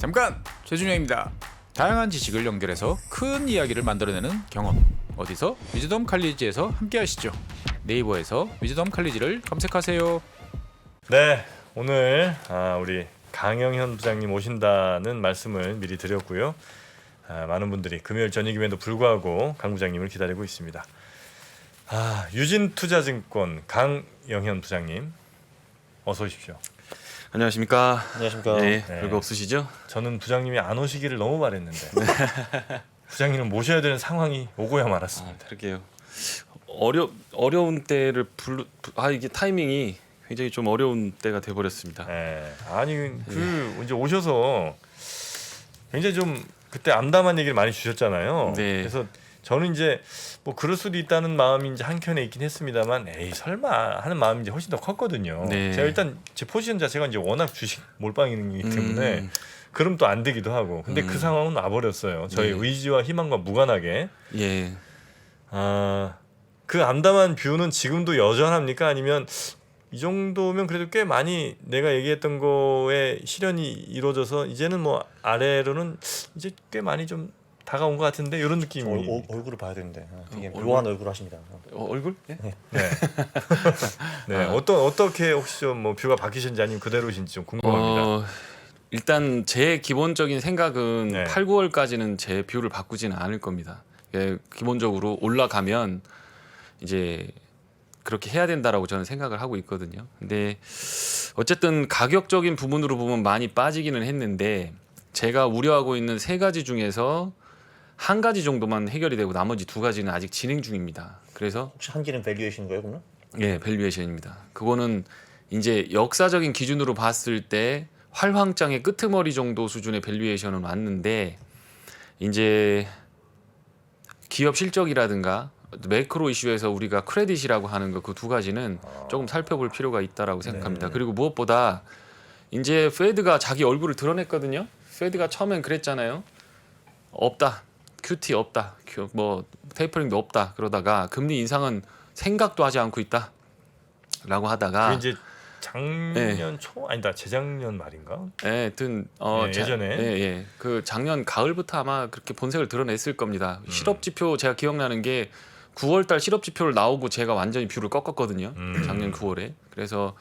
잠깐! 최준영입니다. 다양한 지식을 연결해서 큰 이야기를 만들어내는 경험. 어디서? 위즈덤 칼리지에서 함께 하시죠. 네이버에서 위즈덤 칼리지를 검색하세요. 네, 오늘 우리 강영현 부장님 오신다는 말씀을 미리 드렸고요. 많은 분들이 금요일 저녁임에도 불구하고 강 부장님을 기다리고 있습니다. 유진투자증권 강영현 부장님 어서 오십시오. 안녕하십니까. 안녕하십니까. 네, 네. 별거 없으시죠? 저는 부장님이 안 오시기를 너무 바랬는데 부장님을 모셔야 되는 상황이 오고야 말았습니다. 그러게요. 어려운 때를 이게 타이밍이 굉장히 좀 어려운 때가 돼 버렸습니다. 네, 이제 오셔서 굉장히 좀 그때 암담한 얘기를 많이 주셨잖아요. 네. 그래서 저는 이제 뭐 그럴 수도 있다는 마음이 이제 한켠에 있긴 했습니다만, 에이 설마 하는 마음이 이제 훨씬 더 컸거든요. 네. 제가 일단 제 포지션 자체가 이제 워낙 주식 몰빵이기 때문에 그럼 또 안 되기도 하고, 근데 그 상황은 와버렸어요. 저희 네. 의지와 희망과 무관하게. 예. 그 암담한 뷰는 지금도 여전합니까? 아니면 이 정도면 그래도 꽤 많이 내가 얘기했던 거에 실현이 이루어져서 이제는 뭐 아래로는 이제 꽤 많이 좀 다가온 것 같은데, 이런 느낌이. 얼굴을 봐야 되는데 되게 얼굴? 묘한 얼굴 하십니다. 얼굴? 예? 네. 네. 어떻게 혹시 좀 뭐 뷰가 바뀌셨는지 아니면 그대로신지 좀 궁금합니다. 일단 제 기본적인 생각은 네. 8, 9월까지는 제 뷰를 바꾸지는 않을 겁니다. 예, 기본적으로 올라가면 이제 그렇게 해야 된다라고 저는 생각을 하고 있거든요. 근데 어쨌든 가격적인 부분으로 보면 많이 빠지기는 했는데, 제가 우려하고 있는 세 가지 중에서 한 가지 정도만 해결이 되고 나머지 두 가지는 아직 진행 중입니다. 그래서 혹시 한길은 밸류에이션인가요, 그러면? 예, 밸류에이션입니다. 그거는 이제 역사적인 기준으로 봤을 때 활황장의 끄트머리 정도 수준의 밸류에이션은 왔는데, 이제 기업 실적이라든가 매크로 이슈에서 우리가 크레딧이라고 하는 거, 그 두 가지는 조금 살펴볼 필요가 있다라고 생각합니다. 네. 그리고 무엇보다 이제 페드가 자기 얼굴을 드러냈거든요. 페드가 처음엔 그랬잖아요. 없다. QT 없다. 뭐 테이퍼링도 없다. 그러다가 금리 인상은 생각도 하지 않고 있다. 라고 하다가 그게 이제 작년 초 아니다 재작년 말인가? 하여튼 예전에. 그 작년 가을부터 아마 그렇게 본색을 드러냈을 겁니다. 실업 지표 제가 기억나는 게 9월달 실업 지표를 나오고 제가 완전히 뷰를 꺾었거든요. 작년 9월에. 그래서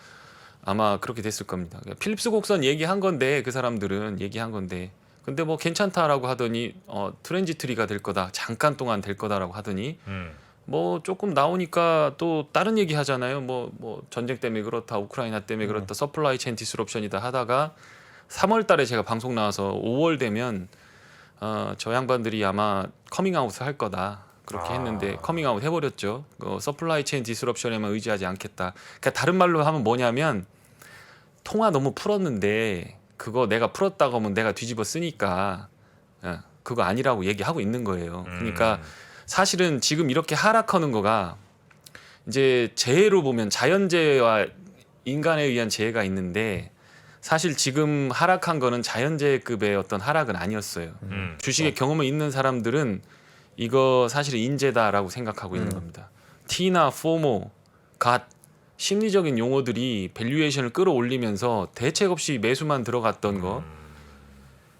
아마 그렇게 됐을 겁니다. 필립스 곡선 얘기한 건데, 그 사람들은 얘기한 건데, 근데 뭐 괜찮다라고 하더니 트랜지트리가 될 거다, 잠깐 동안 될 거다라고 하더니 뭐 조금 나오니까 또 다른 얘기 하잖아요. 뭐 전쟁 때문에 그렇다, 우크라이나 때문에 그렇다, 서플라이 체인 디스럽션이다 하다가 3월 달에 제가 방송 나와서 5월 되면 저 양반들이 아마 커밍아웃을 할 거다 그렇게 했는데 커밍아웃 해버렸죠. 서플라이 체인 디스럽션에만 의지하지 않겠다. 그러니까 다른 말로 하면 뭐냐면, 통화 너무 풀었는데 그거 내가 풀었다고 하면 내가 뒤집어 쓰니까 그거 아니라고 얘기하고 있는 거예요. 그러니까 사실은 지금 이렇게 하락하는 거가 이제 재해로 보면 자연재해와 인간에 의한 재해가 있는데, 사실 지금 하락한 거는 자연재해급의 어떤 하락은 아니었어요. 주식에 경험이 있는 사람들은 이거 사실 인재다라고 생각하고 있는 겁니다. T나 포모, 갓, 심리적인 용어들이 밸류에이션을 끌어올리면서 대책 없이 매수만 들어갔던 거,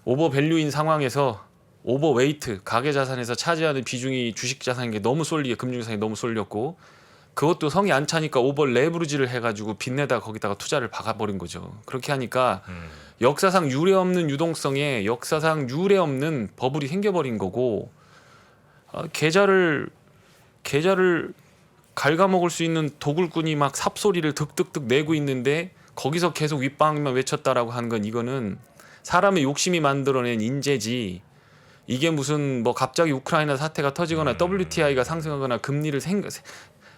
오버 밸류인 상황에서 오버 웨이트, 가계 자산에서 차지하는 비중이 주식 자산인 게 너무 쏠리게, 금융자산이 너무 쏠렸고, 그것도 성이 안 차니까 오버 레버리지를 해가지고 빚내다 거기다가 투자를 박아버린 거죠. 그렇게 하니까 역사상 유례 없는 유동성에 역사상 유례 없는 버블이 생겨버린 거고, 계좌를 갉아먹을 수 있는 도굴꾼이 막 삽소리를 득득득 내고 있는데 거기서 계속 윗방만 외쳤다라고 하는 건, 이거는 사람의 욕심이 만들어낸 인재지, 이게 무슨 뭐 갑자기 우크라이나 사태가 터지거나 WTI가 상승하거나 금리를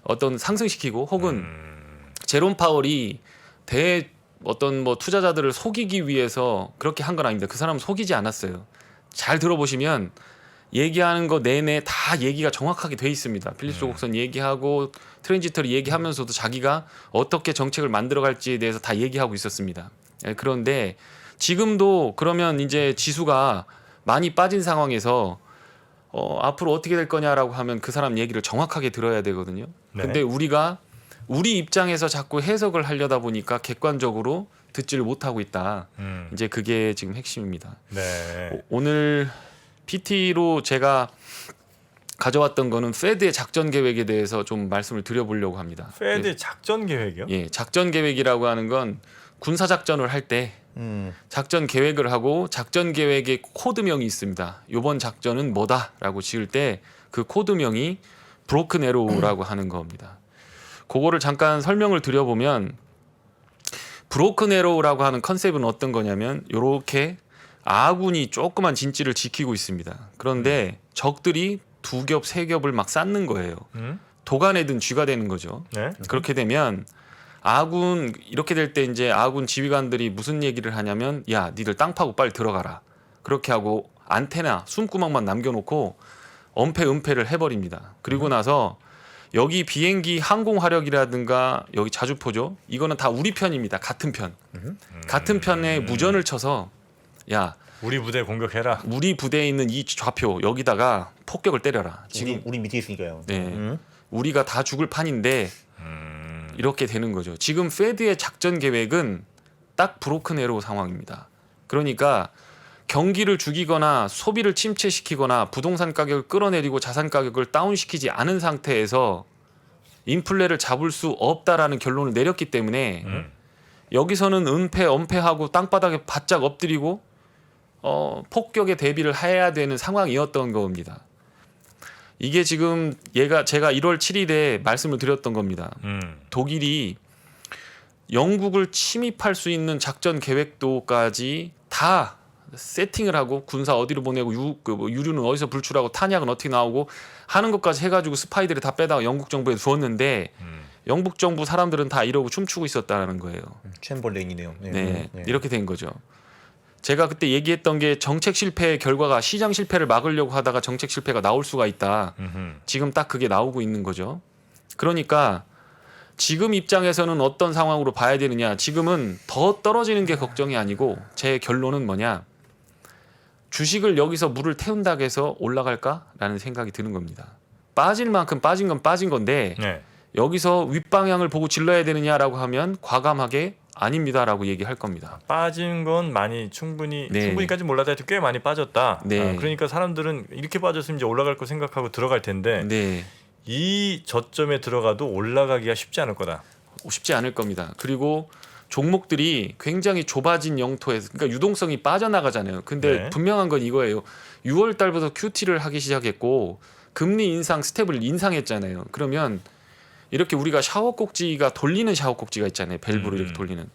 어떤 상승시키고, 혹은 제롬 파월이 어떤 뭐 투자자들을 속이기 위해서 그렇게 한 건 아닙니다. 그 사람은 속이지 않았어요. 잘 들어보시면 얘기하는 거 내내 다 얘기가 정확하게 돼 있습니다. 필립스 곡선 얘기하고 트랜지터리 얘기하면서도 자기가 어떻게 정책을 만들어갈지에 대해서 다 얘기하고 있었습니다. 그런데 지금도 그러면 이제 지수가 많이 빠진 상황에서 앞으로 어떻게 될 거냐라고 하면 그 사람 얘기를 정확하게 들어야 되거든요. 네. 근데 우리 입장에서 자꾸 해석을 하려다 보니까 객관적으로 듣지를 못하고 있다. 이제 그게 지금 핵심입니다. 네. 오늘 PT로 제가 가져왔던 거는 페드의 작전 계획에 대해서 좀 말씀을 드려보려고 합니다. 페드 작전 계획이요? 예, 작전 계획이라고 하는 건 군사 작전을 할 때 작전 계획을 하고 작전 계획의 코드명이 있습니다. 이번 작전은 뭐다라고 지을 때 그 코드명이 브로큰 에로우라고 하는 겁니다. 그거를 잠깐 설명을 드려보면 브로큰 에로우라고 하는 컨셉은 어떤 거냐면 이렇게 아군이 조그만 진지를 지키고 있습니다. 그런데 적들이 두 겹, 세 겹을 막 쌓는 거예요. 도간에 든 쥐가 되는 거죠. 네. 그렇게 되면 아군 이렇게 될 때 이제 아군 지휘관들이 무슨 얘기를 하냐면 야, 니들 땅 파고 빨리 들어가라. 그렇게 하고 안테나, 숨구멍만 남겨놓고 은폐를 해버립니다. 그리고 나서 여기 비행기 항공 화력이라든가 여기 자주포죠. 이거는 다 우리 편입니다. 같은 편. 같은 편에 무전을 쳐서 야, 우리 부대 공격해라. 우리 부대에 있는 이 좌표 여기다가 폭격을 때려라. 지금 우리 밑에 있으니까요. 네, 우리가 다 죽을 판인데 이렇게 되는 거죠. 지금 페드의 작전 계획은 딱 브로큰 에로 상황입니다. 그러니까 경기를 죽이거나 소비를 침체시키거나 부동산 가격을 끌어내리고 자산 가격을 다운시키지 않은 상태에서 인플레를 잡을 수 없다라는 결론을 내렸기 때문에 여기서는 은폐하고 땅바닥에 바짝 엎드리고 폭격에 대비를 해야 되는 상황이었던 겁니다. 이게 지금 제가 1월 7일에 말씀을 드렸던 겁니다. 독일이 영국을 침입할 수 있는 작전 계획도까지 다 세팅을 하고 군사 어디로 보내고 유류는 어디서 불출하고 탄약은 어떻게 나오고 하는 것까지 해가지고 스파이들을 다 빼다가 영국 정부에 주었는데 영국 정부 사람들은 다 이러고 춤추고 있었다는 거예요. 챔벌레인이네요. 네, 이렇게 된 거죠. 제가 그때 얘기했던 게 정책 실패의 결과가 시장 실패를 막으려고 하다가 정책 실패가 나올 수가 있다. 지금 딱 그게 나오고 있는 거죠. 그러니까 지금 입장에서는 어떤 상황으로 봐야 되느냐. 지금은 더 떨어지는 게 걱정이 아니고 제 결론은 뭐냐. 주식을 여기서 물을 태운다고 해서 올라갈까라는 생각이 드는 겁니다. 빠질 만큼 빠진 건 빠진 건데 네. 여기서 윗방향을 보고 질러야 되느냐라고 하면 과감하게 아닙니다라고 얘기할 겁니다. 빠진 건 많이 네. 충분히까지 몰라도 하여튼 꽤 많이 빠졌다. 네. 그러니까 사람들은 이렇게 빠졌으면 이제 올라갈 거 생각하고 들어갈 텐데 네, 이 저점에 들어가도 올라가기가 쉽지 않을 거다. 쉽지 않을 겁니다. 그리고 종목들이 굉장히 좁아진 영토에서 그러니까 유동성이 빠져나가잖아요. 근데 네. 분명한 건 이거예요. 6월 달부터 QT를 하기 시작했고 금리 인상 스텝을 인상했잖아요. 그러면 이렇게 우리가 샤워 꼭지가 돌리는 샤워 꼭지가 있잖아요. 밸브로 이렇게 돌리는.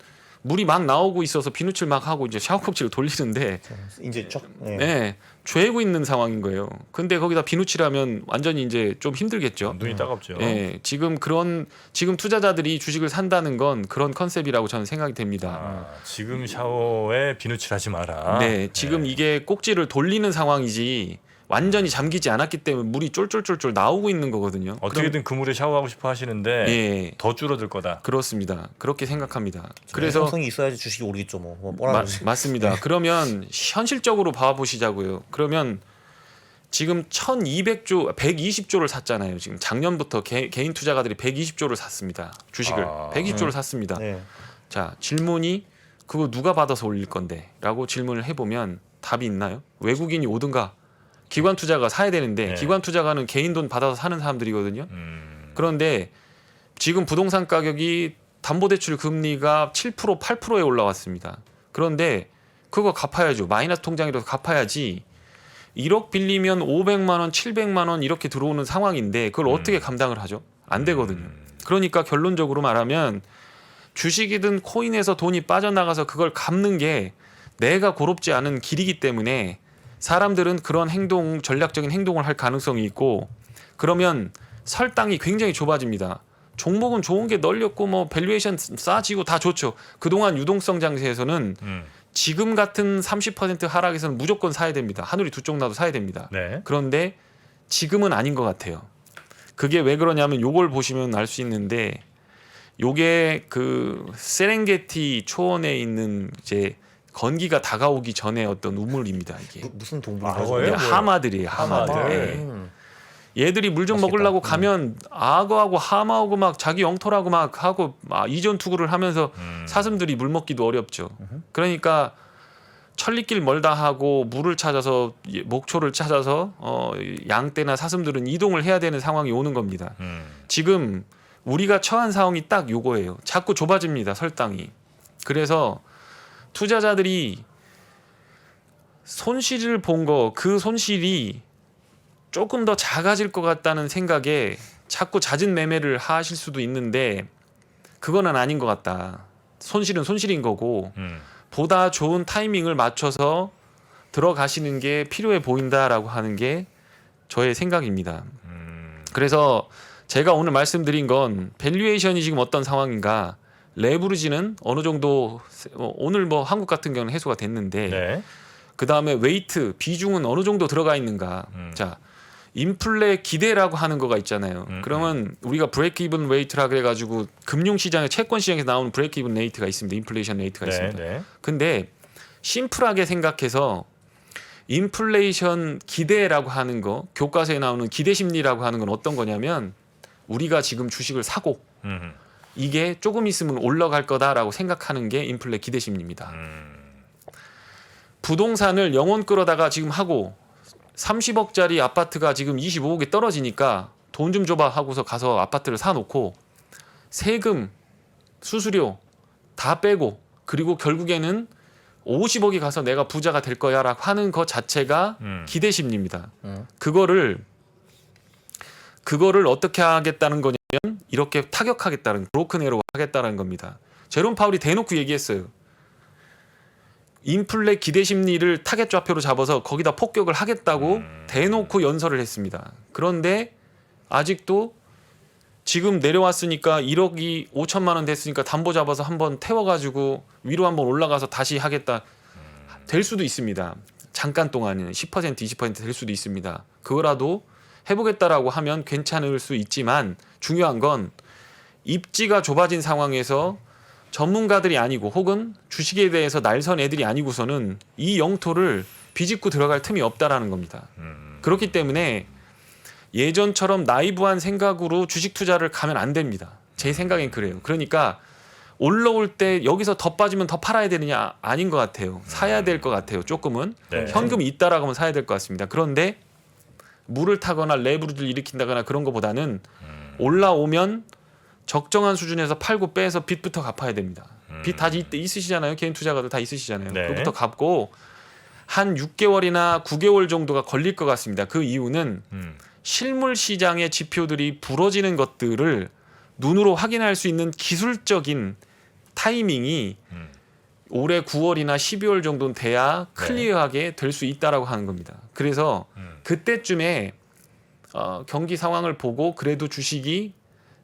물이 막 나오고 있어서 비누칠 막 하고 이제 샤워 꼭지를 돌리는데 이제 쫙. 네, 죄고 있는 상황인 거예요. 근데 거기다 비누칠하면 완전히 이제 좀 힘들겠죠. 눈이 따갑죠. 네, 지금 투자자들이 주식을 산다는 건 그런 컨셉이라고 저는 생각이 됩니다. 지금 샤워에 비누칠하지 마라. 네, 지금 이게 꼭지를 돌리는 상황이지 완전히 잠기지 않았기 때문에 물이 쫄쫄쫄쫄 나오고 있는 거거든요. 어떻게든 그 물에 샤워하고 싶어 하시는데 예, 더 줄어들 거다. 그렇습니다. 그렇게 생각합니다. 그래서 성이 있어야지 주식이 오르겠죠. 뭐 뻔한 거지. 맞습니다. 그러면 현실적으로 봐보시자고요. 그러면 지금 1,200조, 120조를 샀잖아요. 지금 작년부터 개인 투자가들이 120조를 샀습니다. 주식을 120조를 샀습니다. 네. 자, 질문이 그거 누가 받아서 올릴 건데? 라고 질문을 해보면 답이 있나요? 외국인이 오든가 기관 투자가 사야 되는데 네. 기관 투자가는 개인 돈 받아서 사는 사람들이거든요. 그런데 지금 부동산 가격이 담보대출 금리가 7%, 8%에 올라왔습니다. 그런데 그거 갚아야죠. 마이너스 통장이라도 갚아야지. 1억 빌리면 500만 원, 700만 원 이렇게 들어오는 상황인데 그걸 어떻게 감당을 하죠? 안 되거든요. 그러니까 결론적으로 말하면 주식이든 코인에서 돈이 빠져나가서 그걸 갚는 게 내가 고롭지 않은 길이기 때문에 사람들은 그런 전략적인 행동을 할 가능성이 있고 그러면 설 땅이 굉장히 좁아집니다. 종목은 좋은 게 널렸고 뭐 밸류에이션 싸지고 다 좋죠. 그동안 유동성 장세에서는 지금 같은 30% 하락에서는 무조건 사야 됩니다. 하늘이 두 쪽 나도 사야 됩니다. 네. 그런데 지금은 아닌 것 같아요. 그게 왜 그러냐면 요걸 보시면 알 수 있는데 요게 그 세렝게티 초원에 있는 이제 건기가 다가오기 전에 어떤 우물입니다. 이게 무슨 동물? 악어예요? 뭐예요? 하마들이에요. 하마들. 하마들. 예. 얘들이 물 좀 맛있겠다. 먹으려고 가면 악어하고 하마하고 막 자기 영토라고 막 하고 이전 투구를 하면서 사슴들이 물 먹기도 어렵죠. 그러니까 천리길 멀다 하고 물을 찾아서 목초를 찾아서 양떼나 사슴들은 이동을 해야 되는 상황이 오는 겁니다. 지금 우리가 처한 상황이 딱 요거예요. 자꾸 좁아집니다. 설당이. 그래서 투자자들이 손실을 본 거 그 손실이 조금 더 작아질 것 같다는 생각에 자꾸 잦은 매매를 하실 수도 있는데 그거는 아닌 것 같다. 손실은 손실인 거고 보다 좋은 타이밍을 맞춰서 들어가시는 게 필요해 보인다라고 하는 게 저의 생각입니다. 그래서 제가 오늘 말씀드린 건 밸류에이션이 지금 어떤 상황인가, 레버리지는 어느 정도 오늘 뭐 한국 같은 경우는 해소가 됐는데 네. 그 다음에 웨이트 비중은 어느 정도 들어가 있는가. 자, 인플레 기대라고 하는 거가 있잖아요. 그러면 우리가 브레이크 이븐 웨이트라 그래가지고 금융시장에 채권 시장에서 나오는 브레이크 이븐 레이트가 있습니다. 인플레이션 레이트가 네. 있습니다. 네. 근데 심플하게 생각해서 인플레이션 기대라고 하는 거, 교과서에 나오는 기대 심리라고 하는 건 어떤 거냐면 우리가 지금 주식을 사고 이게 조금 있으면 올라갈 거다라고 생각하는 게 인플레 기대 심리입니다. 부동산을 영원 끌어다가 지금 하고 30억짜리 아파트가 지금 25억에 떨어지니까 돈 좀 줘봐 하고서 가서 아파트를 사놓고 세금, 수수료 다 빼고 그리고 결국에는 50억이 가서 내가 부자가 될 거야라고 하는 것 자체가 기대 심리입니다. 그거를 어떻게 하겠다는 거냐면 이렇게 타격하겠다는, 브로큰 에로 하겠다는 겁니다. 제롬 파울이 대놓고 얘기했어요. 인플레 기대 심리를 타겟 좌표로 잡아서 거기다 폭격을 하겠다고 대놓고 연설을 했습니다. 그런데 아직도 지금 내려왔으니까 1억이 5천만 원 됐으니까 담보 잡아서 한번 태워가지고 위로 한번 올라가서 다시 하겠다. 될 수도 있습니다. 잠깐 동안은 10% 20% 될 수도 있습니다. 그거라도 해보겠다라고 하면 괜찮을 수 있지만 중요한 건 입지가 좁아진 상황에서 전문가들이 아니고 혹은 주식에 대해서 날선 애들이 아니고서는 이 영토를 비집고 들어갈 틈이 없다라는 겁니다. 그렇기 때문에 예전처럼 나이브한 생각으로 주식 투자를 가면 안 됩니다. 제 생각엔 그래요. 그러니까 올라올 때 여기서 더 빠지면 더 팔아야 되느냐, 아닌 것 같아요. 사야 될 것 같아요. 조금은 네. 현금이 있다라고 하면 사야 될 것 같습니다. 그런데 물을 타거나 레버리지를 일으킨다거나 그런 것보다는 올라오면 적정한 수준에서 팔고 빼서 빚부터 갚아야 됩니다. 빚 다 있으시잖아요. 개인 투자가들 다 있으시잖아요. 네. 그부터 갚고 한 6개월이나 9개월 정도가 걸릴 것 같습니다. 그 이유는 실물 시장의 지표들이 부러지는 것들을 눈으로 확인할 수 있는 기술적인 타이밍이 올해 9월이나 12월 정도는 돼야 클리어하게 될 수 있다라고 하는 겁니다. 그래서 그때쯤에 경기 상황을 보고 그래도 주식이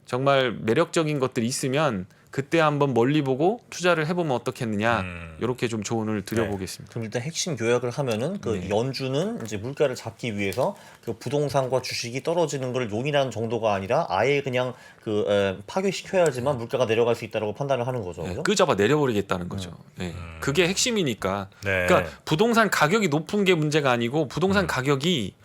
정말 매력적인 것들이 있으면 그때 한번 멀리 보고 투자를 해보면 어떻겠느냐, 이렇게 좀 조언을 드려보겠습니다. 그럼 일단 핵심 요약을 하면은 그 연준은 이제 물가를 잡기 위해서 그 부동산과 주식이 떨어지는 걸 용인하는 정도가 아니라 아예 그냥 파괴시켜야지만 물가가 내려갈 수 있다라고 판단을 하는 거죠. 그죠? 끄잡아 내려버리겠다는 거죠. 그게 핵심이니까. 네. 그러니까 부동산 가격이 높은 게 문제가 아니고 부동산 가격이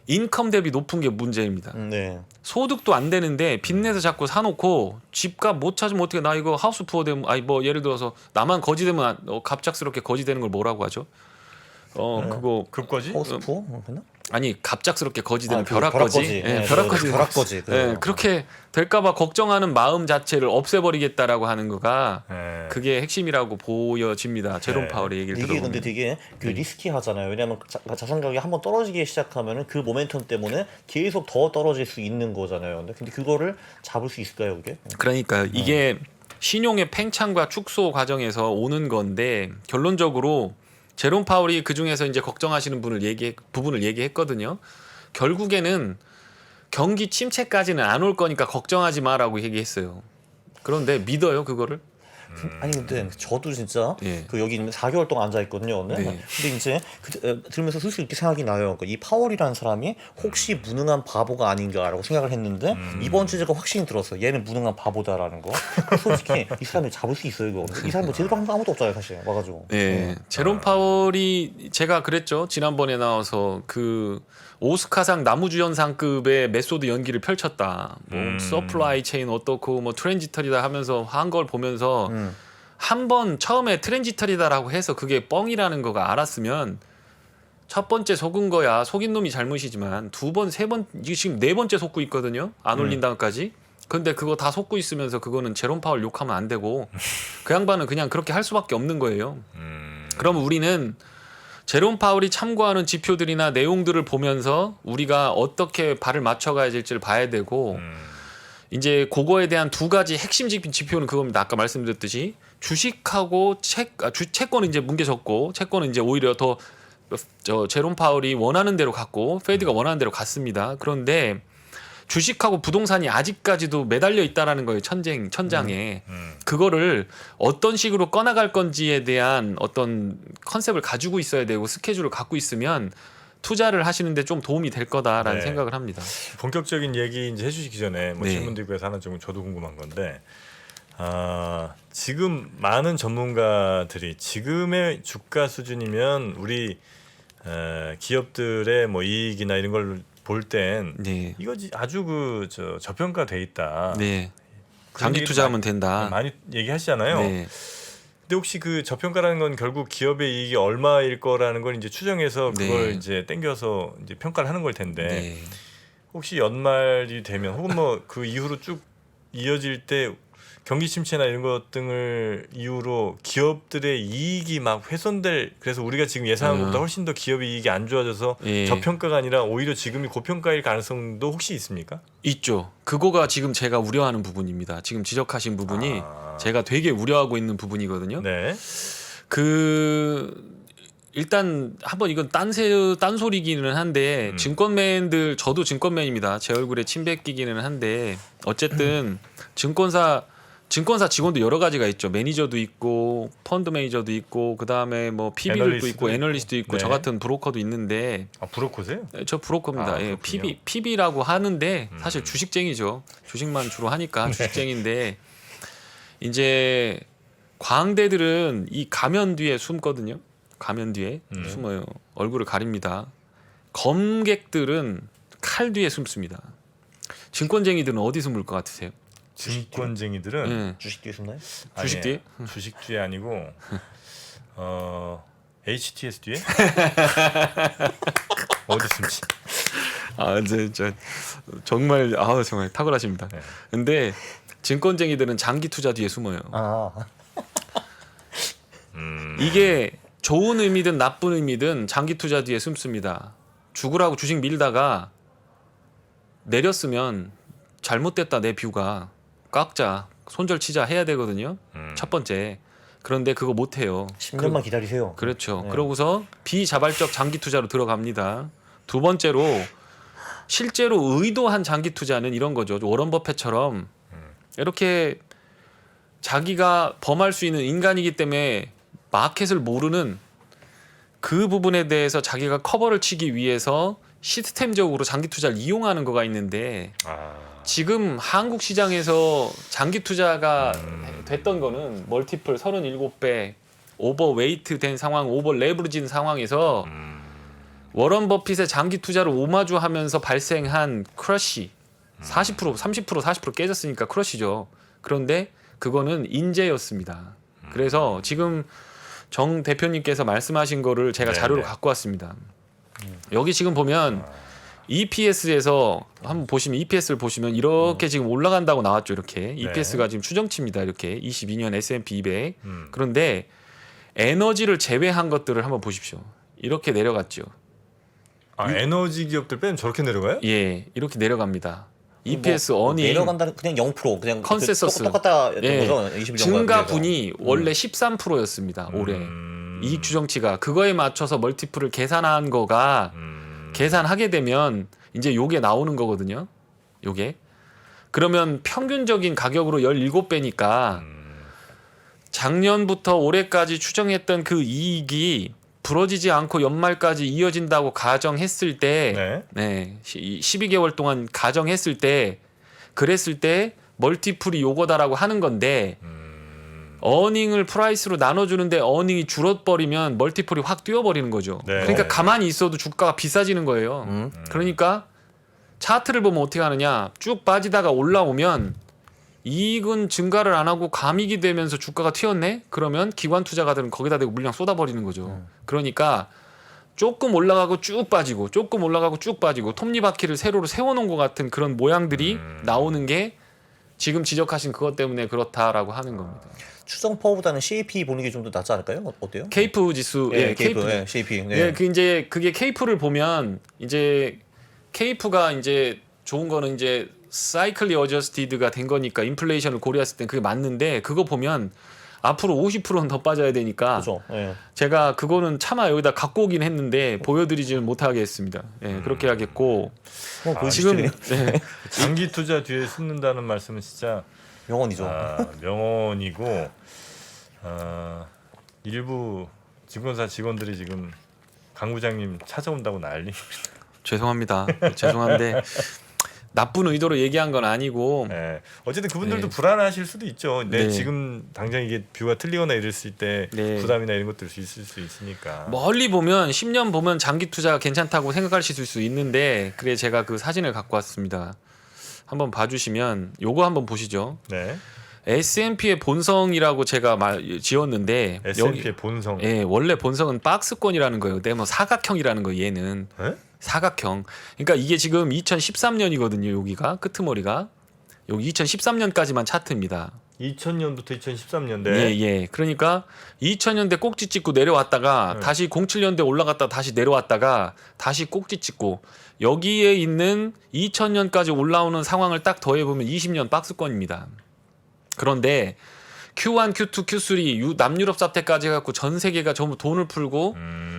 인컴 대비 높은 게 문제입니다. 네. 소득도 안 되는데 빚내서 자꾸 사놓고 집값 못 찾으면 어떻게, 나 이거 하우스 푸어 되면, 아니 뭐 예를 들어서 나만 거지 되면 갑작스럽게 거지 되는 걸 뭐라고 하죠? 그거 급거지? 하우스푸어? 그나? 아니 갑작스럽게 거지 되는 그 벼락거지. 네, 벼락거지. 벼락거지. 예, 그렇게 될까봐 걱정하는 마음 자체를 없애버리겠다라고 하는 거가 네. 그게 핵심이라고 보여집니다. 제롬 네. 파월의 얘기를 이게 들어보면. 근데 되게 그 리스키하잖아요. 왜냐하면 자산 가격이 한번 떨어지기 시작하면은 그 모멘텀 때문에 계속 더 떨어질 수 있는 거잖아요. 근데 그거를 잡을 수 있을까요, 그게? 그러니까 이게 신용의 팽창과 축소 과정에서 오는 건데 결론적으로 제롬 파월이 그 중에서 이제 걱정하시는 부분을 얘기했거든요. 결국에는 경기 침체까지는 안 올 거니까 걱정하지 마라고 얘기했어요. 그런데 믿어요, 그거를? 아니 근데 저도 진짜 예. 그 여기 4개월 동안 앉아 있거든요. 네. 근데 이제 들으면서 슬슬 이렇게 생각이 나요. 이 파월이라는 사람이 혹시 무능한 바보가 아닌가라고 생각을 했는데 이번 주에 제가 확신이 들었어요. 얘는 무능한 바보다라는 거. 솔직히 이 사람을 잡을 수 있어요, 이거. 이 사람 뭐 제대로 한 거 아무도 없잖아요, 사실. 와가지고. 네. 제롬 파월이 제가 그랬죠. 지난번에 나와서 그 오스카상 나무주연상급의 메소드 연기를 펼쳤다. 뭐 서플라이 체인 어떻고 뭐 트랜지터리다 하면서 한 걸 보면서 한 번 처음에 트랜지터리다라고 해서 그게 뻥이라는 거가 알았으면 첫 번째 속은 거야. 속인 놈이 잘못이지만 두 번, 세 번, 이게 지금 네 번째 속고 있거든요. 안 올린다는 것까지. 근데 그거 다 속고 있으면서 그거는 제롬 파월 욕하면 안 되고 그 양반은 그냥 그렇게 할 수밖에 없는 거예요. 그럼 우리는 제롬 파월이 참고하는 지표들이나 내용들을 보면서 우리가 어떻게 발을 맞춰가야 될지를 봐야 되고 이제 그거에 대한 두 가지 핵심 지표는 그겁니다. 아까 말씀드렸듯이 주식하고 채권은 이제 뭉개졌고 채권은 이제 오히려 더 제롬 파월이 원하는 대로 갔고 페드가 원하는 대로 갔습니다. 그런데 주식하고 부동산이 아직까지도 매달려 있다라는 거예요. 천장에. 그거를 어떤 식으로 꺼나갈 건지에 대한 어떤 컨셉을 가지고 있어야 되고 스케줄을 갖고 있으면 투자를 하시는데 좀 도움이 될 거다라는 네. 생각을 합니다. 본격적인 얘기 이제 해주시기 전에 뭐 네. 질문 드리고 해서 하나 좀 저도 궁금한 건데 지금 많은 전문가들이 지금의 주가 수준이면 우리 기업들의 뭐 이익이나 이런 걸 볼 땐 네. 이거 아주 저평가돼 있다. 네. 그런 장기 얘기 투자하면 된다. 많이 얘기하시잖아요. 네. 근데 혹시 그 저평가라는 건 결국 기업의 이익이 얼마일 거라는 걸 이제 추정해서 그걸 네. 이제 땡겨서 이제 평가를 하는 걸 텐데 네. 혹시 연말이 되면 혹은 뭐 그 이후로 쭉 이어질 때 경기 침체나 이런 것 등을 이유로 기업들의 이익이 막 훼손될 그래서 우리가 지금 예상한 것보다 훨씬 더 기업의 이익이 안 좋아져서 예. 저평가가 아니라 오히려 지금이 고평가일 가능성도 혹시 있습니까? 있죠. 그거가 지금 제가 우려하는 부분입니다. 지금 지적하신 부분이 제가 되게 우려하고 있는 부분이거든요. 네. 일단 한번 이건 딴소리기는 한데 증권맨들 저도 증권맨입니다. 제 얼굴에 침 뱉기기는 한데 어쨌든 증권사 직원도 여러 가지가 있죠. 매니저도 있고 펀드 매니저도 있고 그다음에 뭐 PB들도 있고 애널리스트도 있고 네. 저 같은 브로커도 있는데 브로커세요? 저 브로커입니다. 예, 그렇군요. PB라고 하는데 사실 주식쟁이죠. 주식만 주로 하니까 주식쟁인데 이제 광대들은 이 가면 뒤에 숨거든요. 가면 뒤에 숨어요. 얼굴을 가립니다. 검객들은 칼 뒤에 숨습니다. 증권쟁이들은 어디 숨을 것 같으세요? 증권쟁이들은 예. 주식 뒤에 숨나요? 주식 뒤에? 주식 뒤에 아니고 HTS 뒤에? 어디 숨지? 이제 정말 정말 탁월하십니다. 네. 근데 증권쟁이들은 장기 투자 뒤에 숨어요. 이게 좋은 의미든 나쁜 의미든 장기 투자 뒤에 숨습니다. 죽으라고 주식 밀다가 내렸으면 잘못됐다 내 뷰가 깎자 손절 치자 해야 되거든요. 첫 번째. 그런데 그거 못 해요. 10년만 기다리세요. 그렇죠. 네. 그러고서 비자발적 장기 투자로 들어갑니다. 두 번째로 실제로 의도한 장기 투자는 이런 거죠. 워런 버핏처럼 이렇게 자기가 범할 수 있는 인간이기 때문에 마켓을 모르는 그 부분에 대해서 자기가 커버를 치기 위해서 시스템적으로 장기 투자를 이용하는 거가 있는데 지금 한국 시장에서 장기 투자가 됐던 거는 멀티플 37배 오버웨이트 된 상황, 오버 레버리지인 상황에서 워런 버핏의 장기 투자를 오마주하면서 발생한 크러쉬 40%, 30%, 40% 깨졌으니까 크러쉬죠. 그런데 그거는 인재였습니다. 그래서 지금 정 대표님께서 말씀하신 거를 제가 자료로 갖고 왔습니다. 여기 지금 보면 EPS에서 한번 보시면 EPS를 보시면 이렇게 지금 올라간다고 나왔죠. 이렇게 EPS가 지금 추정치입니다. 이렇게 22년 S&P 200. 그런데 에너지를 제외한 것들을 한번 보십시오. 이렇게 내려갔죠. 에너지 기업들 빼면 저렇게 내려가요? 예, 이렇게 내려갑니다. EPS 어닝 내려간다는 그냥 0% 그냥 컨센서스. 똑같다였던 예. 거죠. 21년간 증가분이 원래 13%였습니다. 올해 이익 추정치가 그거에 맞춰서 멀티플을 계산한 거가 계산하게 되면 이제 요게 나오는 거거든요. 요게 그러면 평균적인 가격으로 17배니까 작년부터 올해까지 추정했던 그 이익이 부러지지 않고 연말까지 이어진다고 가정했을 때, 12개월 동안 가정했을 때, 그랬을 때 멀티플이 요거다라고 하는 건데 어닝을 프라이스로 나눠주는데 어닝이 줄어버리면 멀티플이 확 뛰어버리는 거죠. 네. 그러니까 가만히 있어도 주가가 비싸지는 거예요. 그러니까 차트를 보면 어떻게 하느냐, 쭉 빠지다가 올라오면 이익은 증가를 안 하고 감익이 되면서 주가가 튀었네? 그러면 기관 투자가들은 거기다 대고 물량 쏟아버리는 거죠. 그러니까 조금 올라가고 쭉 빠지고 조금 올라가고 쭉 빠지고 톱니바퀴를 세로로 세워놓은 것 같은 그런 모양들이 나오는 게 지금 지적하신 그것 때문에 그렇다라고 하는 겁니다. 추정 퍼보다는 CAP 보는 게 좀 더 낫지 않을까요? 어때요? 케이프 지수, 케이프, CAP. 네. 예, 그 이제 그게 케이프를 보면 이제 케이프가 이제 좋은 거는 이제 사이클리 어저스티드가 된 거니까 인플레이션을 고려했을 땐 그게 맞는데 그거 보면 앞으로 50%는 더 빠져야 되니까 그죠. 예. 제가 그거는 차마 여기다 갖고 오긴 했는데 보여드리지는 못하겠습니다. 예, 그렇게 하겠고 지금 예, 장기 투자 뒤에 숨는다는 말씀은 진짜 명언이죠. 명언이고 일부 증권사 직원들이 지금 강 부장님 찾아온다고 난리. 죄송합니다. 죄송한데 나쁜 의도로 얘기한 건 아니고 네. 어쨌든 그분들도 네. 불안하실 수도 있죠. 내 네. 지금 당장 이게 뷰가 틀리거나 이랬을 때 네. 부담이나 이런 것들 있을 수 있으니까. 멀리 보면 10년 보면 장기 투자가 괜찮다고 생각하실 수 있는데 그래 제가 그 사진을 갖고 왔습니다. 한번 봐주시면 요거 한번 보시죠. 네. S&P의 본성이라고 제가 지었는데 S&P의 본성. 예, 원래 본성은 박스권이라는 거예요. 근데 뭐 사각형이라는 거 얘는 네? 사각형. 그러니까 이게 지금 2013년이거든요. 여기가 끄트머리가 여기 2013년까지만 차트입니다. 2000년부터 2013년대. 예, 예. 그러니까 2000년대 꼭지 찍고 내려왔다가 다시 07년대 올라갔다 다시 내려왔다가 다시 꼭지 찍고 여기에 있는 2000년까지 올라오는 상황을 딱 더해 보면 20년 박스권입니다. 그런데 Q1, Q2, Q3 남유럽 사태까지 해갖고 전 세계가 전부 돈을 풀고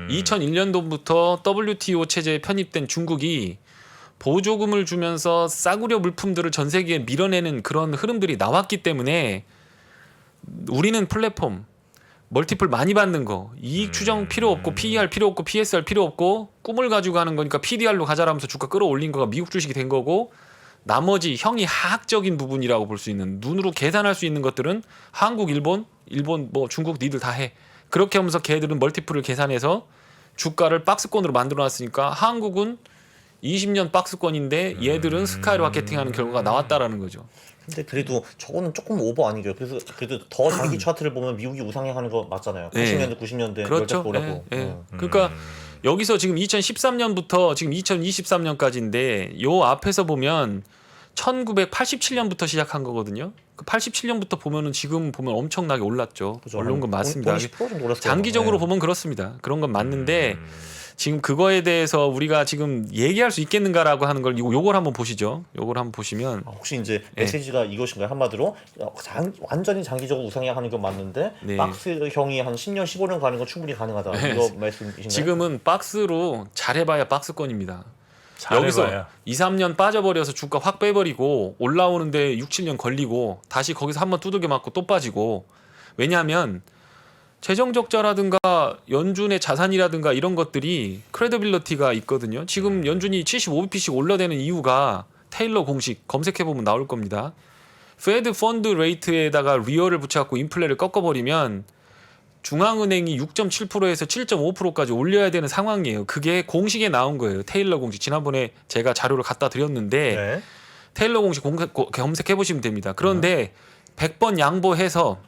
2001년도부터 WTO 체제에 편입된 중국이 보조금을 주면서 싸구려 물품들을 전 세계에 밀어내는 그런 흐름들이 나왔기 때문에 우리는 플랫폼 멀티플 많이 받는 거 이익 추정 필요 없고 PER 필요 없고 PSR 필요 없고 꿈을 가지고 하는 거니까 PDR로 가자라면서 주가 끌어올린 거가 미국 주식이 된 거고 나머지 형이 하학적인 부분이라고 볼 수 있는 눈으로 계산할 수 있는 것들은 한국, 일본 뭐 중국 니들 다 해. 그렇게 하면서 걔들은 멀티플을 계산해서 주가를 박스권으로 만들어놨으니까 한국은 20년 박스권인데 얘들은 스카이로 마케팅하는 결과가 나왔다라는 거죠. 근데 그래도 저거는 조금 오버 아니에요. 그래서 그래도 더 장기 차트를 보면 미국이 우상향하는 거 맞잖아요. 네. 80년대, 90년대 그렇죠. 오르고. 예, 예. 그러니까 여기서 지금 2013년부터 지금 2023년까지인데 요 앞에서 보면 1987년부터 시작한 거거든요. 그 87년부터 보면은 지금 보면 엄청나게 올랐죠. 그죠. 올라온 건 맞습니다. 10% 정도 올랐어요. 장기적으로 네. 보면 그렇습니다. 그런 건 맞는데 지금 그거에 대해서 우리가 지금 얘기할 수 있겠는가라고 하는 걸 요걸 한번 보시죠. 요걸 한번 보시면 혹시 이제 메시지가 이것인가요? 한마디로 완전히 장기적으로 우상향하는 건 맞는데 네. 박스형이 한 10년, 15년 가는 건 충분히 가능하다. 이거 말씀이신가요? 지금은 박스로 잘해봐야 박스권입니다. 여기서 잘해봐야. 2, 3년 빠져버려서 주가 확 빼버리고 올라오는데 6, 7년 걸리고 다시 거기서 한번 두들겨 맞고 또 빠지고 왜냐하면 재정적자라든가 연준의 자산이라든가 이런 것들이 크레디빌리티가 있거든요. 지금 연준이 75bp씩 올라대는 이유가 테일러 공식 검색해보면 나올 겁니다. 페드 펀드 레이트에다가 리얼을 붙여갖고 인플레를 꺾어버리면 중앙은행이 6.7%에서 7.5%까지 올려야 되는 상황이에요. 그게 공식에 나온 거예요. 테일러 공식. 지난번에 제가 자료를 갖다 드렸는데 네. 테일러 공식 검색해 보시면 됩니다. 그런데 100번 양보해서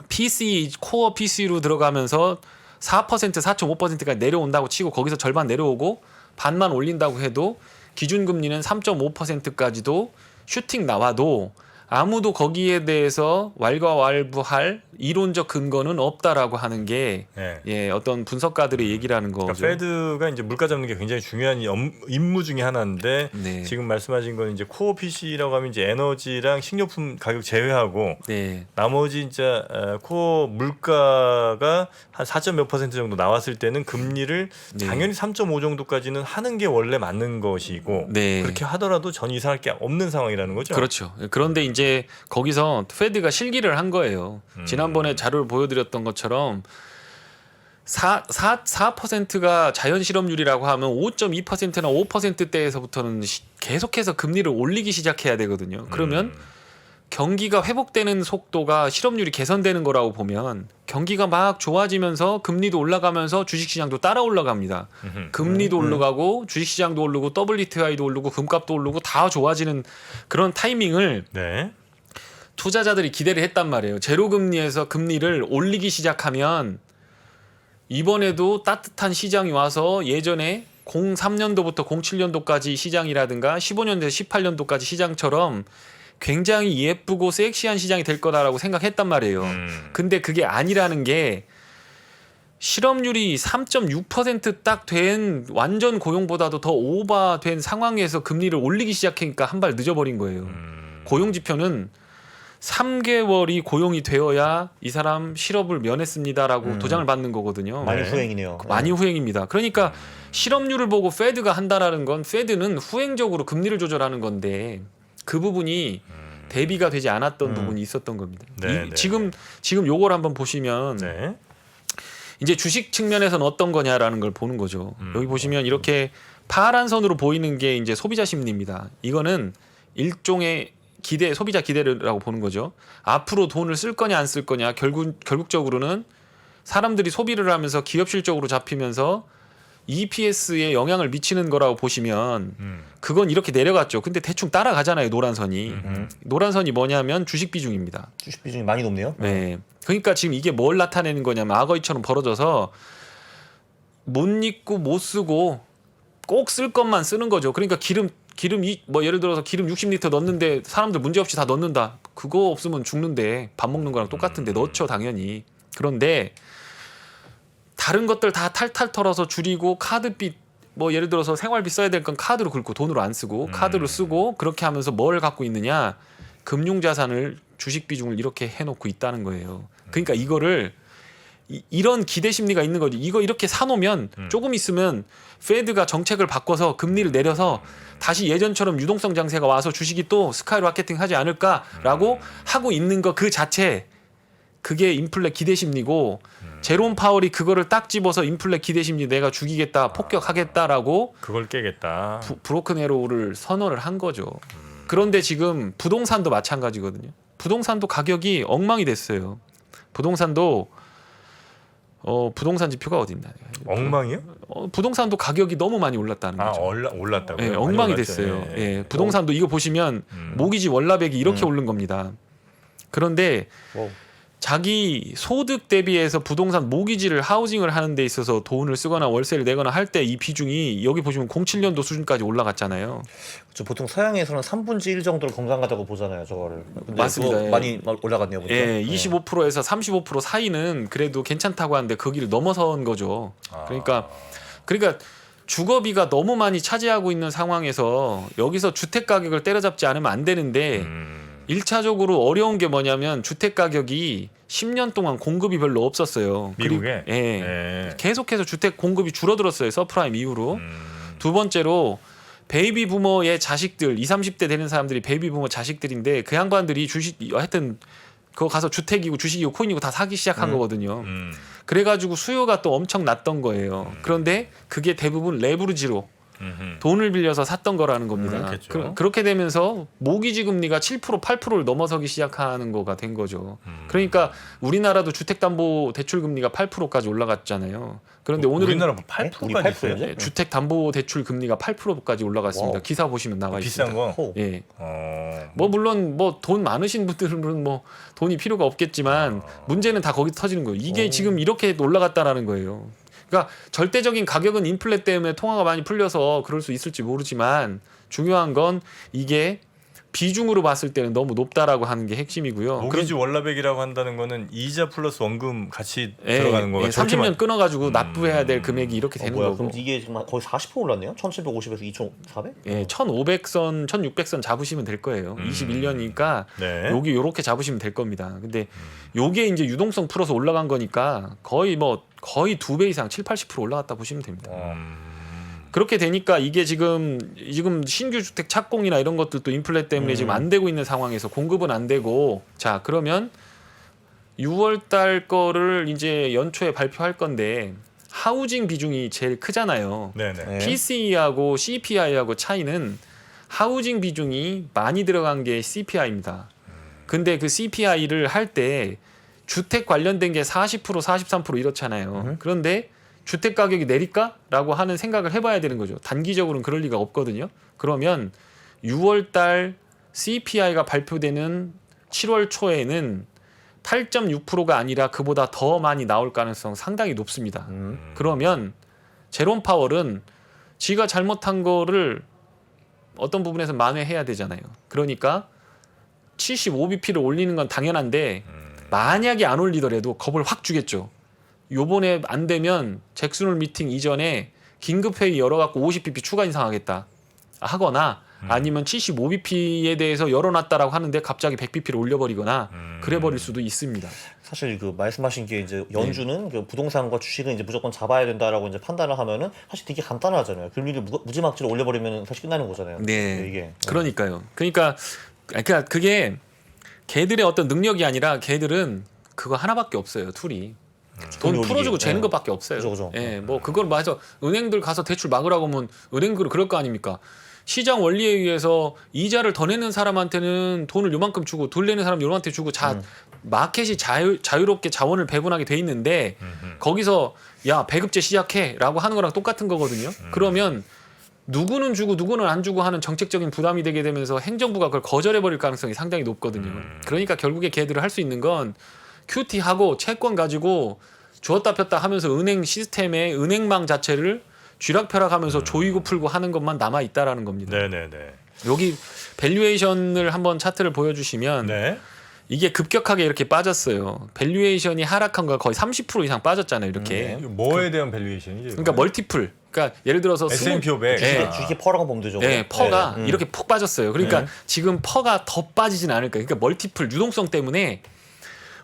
PC 코어 PC로 들어가면서 4% 4.5%까지 내려온다고 치고 거기서 절반 내려오고 반만 올린다고 해도 기준금리는 3.5%까지도 슈팅 나와도 아무도 거기에 대해서 왈가왈부할 이론적 근거는 없다라고 하는 게 네. 예, 어떤 분석가들의 얘기라는 거죠. 그러니까 페드가 이제 물가 잡는 게 굉장히 중요한 임무 중에 하나인데 네. 지금 말씀하신 건 이제 코어 PC라고 하면 이제 에너지랑 식료품 가격 제외하고 네. 나머지 진짜 코어 물가가 한 4몇 % 정도 나왔을 때는 금리를 네. 당연히 3.5 정도까지는 하는 게 원래 맞는 것이고 네. 그렇게 하더라도 전 이상할 게 없는 상황이라는 거죠. 그렇죠. 그런데 이제 거기서 페드가 실기를 한 거예요. 지난번에 자료를 보여드렸던 것처럼 4%가 자연 실업률이라고 하면 5.2%나 5%대에서부터는 계속해서 금리를 올리기 시작해야 되거든요. 그러면 경기가 회복되는 속도가 실업률이 개선되는 거라고 보면 경기가 막 좋아지면서 금리도 올라가면서 주식시장도 따라 올라갑니다. 금리도 올라가고 주식시장도 오르고 WTI도 오르고 금값도 오르고 다 좋아지는 그런 타이밍을 네. 투자자들이 기대를 했단 말이에요. 제로금리에서 금리를 올리기 시작하면 이번에도 따뜻한 시장이 와서 예전에 03년도부터 07년도까지 시장이라든가 15년도에서 18년도까지 시장처럼 굉장히 예쁘고 섹시한 시장이 될 거다라고 생각했단 말이에요. 근데 그게 아니라는 게 실업률이 3.6% 딱 된 완전 고용보다도 더 오버된 상황에서 금리를 올리기 시작하니까 한 발 늦어버린 거예요. 고용 지표는 3개월이 고용이 되어야 이 사람 실업을 면했습니다라고 도장을 받는 거거든요. 많이 네. 후행이네요. 많이 후행입니다. 그러니까 실업률을 보고 페드가 한다라는 건 페드는 후행적으로 금리를 조절하는 건데 그 부분이 대비가 되지 않았던 부분이 있었던 겁니다. 네, 네. 지금 요걸 한번 보시면 네. 이제 주식 측면에서는 어떤 거냐라는 걸 보는 거죠. 여기 보시면 이렇게 파란 선으로 보이는 게 이제 소비자 심리입니다. 이거는 일종의 기대, 소비자 기대라고 보는 거죠. 앞으로 돈을 쓸 거냐 안 쓸 거냐 결국적으로는 사람들이 소비를 하면서 기업 실적으로 잡히면서 EPS에 영향을 미치는 거라고 보시면 그건 이렇게 내려갔죠. 근데 대충 따라가잖아요. 노란 선이. 노란 선이 뭐냐면 주식 비중입니다. 주식 비중이 많이 높네요. 네. 그러니까 지금 이게 뭘 나타내는 거냐면 악어이처럼 벌어져서 못 입고 못 쓰고 꼭 쓸 것만 쓰는 거죠. 그러니까 기름이 뭐 예를 들어서 기름 60리터 넣는데 사람들 문제 없이 다 넣는다. 그거 없으면 죽는데 밥 먹는 거랑 똑같은데 넣죠 당연히. 그런데 다른 것들 다 탈탈 털어서 줄이고 카드빚 뭐 예를 들어서 생활비 써야 될 건 카드로 긁고 돈으로 안 쓰고 카드로 쓰고 그렇게 하면서 뭘 갖고 있느냐 금융자산을 주식 비중을 이렇게 해놓고 있다는 거예요. 그러니까 이거를 이런 기대 심리가 있는 거지. 이거 이렇게 사놓으면 조금 있으면 페드가 정책을 바꿔서 금리를 내려서 다시 예전처럼 유동성 장세가 와서 주식이 또 스카이로켓팅 하지 않을까라고 하고 있는 거 그 자체 그게 인플레 기대 심리고 제롬 파월이 그거를 딱 집어서 인플레 기대 심리 내가 죽이겠다 폭격하겠다라고 그걸 깨겠다. 브로큰 에로를 선언을 한 거죠. 그런데 지금 부동산도 마찬가지거든요. 부동산도 가격이 엉망이 됐어요. 부동산도 부동산 지표가 어디 있나? 엉망이요? 부동산도 가격이 너무 많이 올랐다는 아 거죠. 올랐다고요? 예, 많이 엉망이 올랐죠. 됐어요. 예. 예, 부동산도 이거 보시면 모기지 월납액이 이렇게 오른 겁니다. 그런데 와우. 자기 소득 대비해서 부동산 모기지를 하우징을 하는 데 있어서 돈을 쓰거나 월세를 내거나 할 때 이 비중이 여기 보시면 07년도 수준까지 올라갔잖아요. 그렇죠. 보통 서양에서는 3분의 1 정도를 건강하다고 보잖아요, 저거를. 근데 맞습니다. 그거 예. 많이 올라갔네요, 보니까. 예, 25%에서 35% 사이는 그래도 괜찮다고 하는데 거기를 넘어선 거죠. 그러니까 주거비가 너무 많이 차지하고 있는 상황에서 여기서 주택 가격을 때려잡지 않으면 안 되는데 1차적으로 어려운 게 뭐냐면 주택 가격이 10년 동안 공급이 별로 없었어요. 미국에? 예. 예. 계속해서 주택 공급이 줄어들었어요. 서프라임 이후로. 두 번째로 베이비 부머의 자식들 20, 30대 되는 사람들이 베이비 부머 자식들인데 그 양반들이 주식 하여튼 그거 가서 주택이고 주식이고 코인이고 다 사기 시작한 거거든요. 그래가지고 수요가 또 엄청 났던 거예요. 그런데 그게 대부분 레버리지로 돈을 빌려서 샀던 거라는 겁니다. 그렇겠죠. 그렇게 되면서 모기지 금리가 7% 8%를 넘어서기 시작하는 거가 된 거죠. 그러니까 우리나라도 주택담보대출 금리가 8%까지 올라갔잖아요. 그런데 오늘은 우리나라 뭐 우리 8%까지 8%죠? 있어요? 네, 주택담보대출 금리가 8%까지 올라갔습니다. 와우. 기사 보시면 나와 있습니다. 비싼 거. 호. 예. 어. 뭐 물론 뭐 돈 많으신 분들은 뭐 돈이 필요가 없겠지만 문제는 다 거기 터지는 거예요. 이게 지금 이렇게 올라갔다라는 거예요. 그러니까 절대적인 가격은 인플레 때문에 통화가 많이 풀려서 그럴 수 있을지 모르지만 중요한 건 이게 비중으로 봤을 때는 너무 높다라고 하는 게 핵심이고요. 모기지 월납액이라고 한다는 거는 이자 플러스 원금 같이 예, 들어가는 거가 예, 30년 끊어가지고 납부해야 될 금액이 이렇게 되는 뭐야? 거고. 그럼 이게 지금 거의 40% 올랐네요? 1,750에서 2,400? 예, 1,500선, 1,600선 잡으시면 될 거예요. 21년이니까 네. 여기 요렇게 잡으시면 될 겁니다. 근데 요게 이제 유동성 풀어서 올라간 거니까 거의 2배 이상 70-80% 올라갔다 보시면 됩니다. 그렇게 되니까 이게 지금 신규 주택 착공이나 이런 것들도 인플레 때문에 지금 안 되고 있는 상황에서 공급은 안 되고 자, 그러면 6월 달 거를 이제 연초에 발표할 건데 하우징 비중이 제일 크잖아요. 네네. 네. PCE하고 CPI하고 차이는 하우징 비중이 많이 들어간 게 CPI입니다. 근데 그 CPI를 할 때 주택 관련된 게 40% 43% 이렇잖아요. 그런데 주택 가격이 내릴까라고 하는 생각을 해봐야 되는 거죠. 단기적으로는 그럴 리가 없거든요. 그러면 6월 달 CPI가 발표되는 7월 초에는 8.6%가 아니라 그보다 더 많이 나올 가능성 상당히 높습니다. 그러면 제롬 파월은 지가 잘못한 거를 어떤 부분에서 만회해야 되잖아요. 그러니까 75bp를 올리는 건 당연한데 만약에 안 올리더라도 겁을 확 주겠죠. 요번에 안 되면 잭슨홀 미팅 이전에 긴급회의 열어갖고 50bp 추가 인상하겠다 하거나 아니면 75bp에 대해서 열어놨다라고 하는데 갑자기 100bp를 올려버리거나 그래버릴 수도 있습니다. 사실 그 말씀하신 게 이제 연준은 그 부동산과 주식은 이제 무조건 잡아야 된다라고 이제 판단을 하면은 사실 되게 간단하잖아요. 금리를 무지막지로 올려버리면 사실 끝나는 거잖아요. 네. 이게 그러니까요. 그러니까 걔들의 어떤 능력이 아니라 걔들은 그거 하나밖에 없어요. 툴이. 돈 올리기. 풀어주고 재는 네. 것밖에 없어요. 그죠. 예, 뭐 그걸 맞아. 은행들 가서 대출 막으라고 하면 은행들은 그럴 거 아닙니까? 시장 원리에 의해서 이자를 더 내는 사람한테는 돈을 요만큼 주고 덜 내는 사람 요만한테 주고 마켓이 자유롭게 자원을 배분하게 돼 있는데 거기서 야 배급제 시작해라고 하는 거랑 똑같은 거거든요. 그러면 누구는 주고 누구는 안 주고 하는 정책적인 부담이 되게 되면서 행정부가 그걸 거절해 버릴 가능성이 상당히 높거든요. 그러니까 결국에 걔들을 할 수 있는 건 QT하고 채권 가지고 주었다 폈다 하면서 은행 시스템의 은행망 자체를 쥐락펴락하면서 조이고 풀고 하는 것만 남아 있다라는 겁니다. 네네네. 여기 밸류에이션을 한번 차트를 보여주시면 네. 이게 급격하게 이렇게 빠졌어요. 밸류에이션이 하락한 거 거의 30% 이상 빠졌잖아요. 이렇게. 이거 뭐에 대한 밸류에이션이죠? 그러니까 멀티플. 그러니까 예를 들어서 S&P 500. 네. 주식의 퍼라고 보면 되죠. 네, 퍼가 네. 이렇게 폭 빠졌어요. 그러니까 네. 지금 퍼가 더 빠지진 않을 거예요. 그러니까 멀티플 유동성 때문에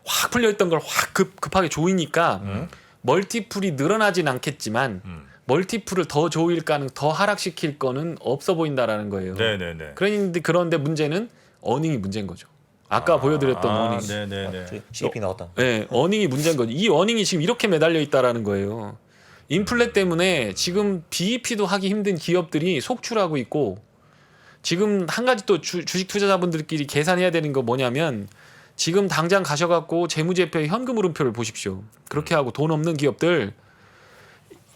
확 풀려있던 걸 확 급하게 조이니까 멀티플이 늘어나진 않겠지만 멀티플을 더 조일 가능, 더 하락시킬 거는 없어 보인다라는 거예요. 네네네. 그런데 문제는 어닝이 문제인 거죠. 아까 보여드렸던 어닝. 네네네. CFP 나왔다. 네, 어닝이 문제인 거죠. 이 어닝이 지금 이렇게 매달려 있다라는 거예요. 인플레 때문에 지금 BEP도 하기 힘든 기업들이 속출하고 있고 지금 한 가지 또 주식 투자자분들끼리 계산해야 되는 거 뭐냐면 지금 당장 가셔갖고 재무제표의 현금 흐름표를 보십시오. 그렇게 하고 돈 없는 기업들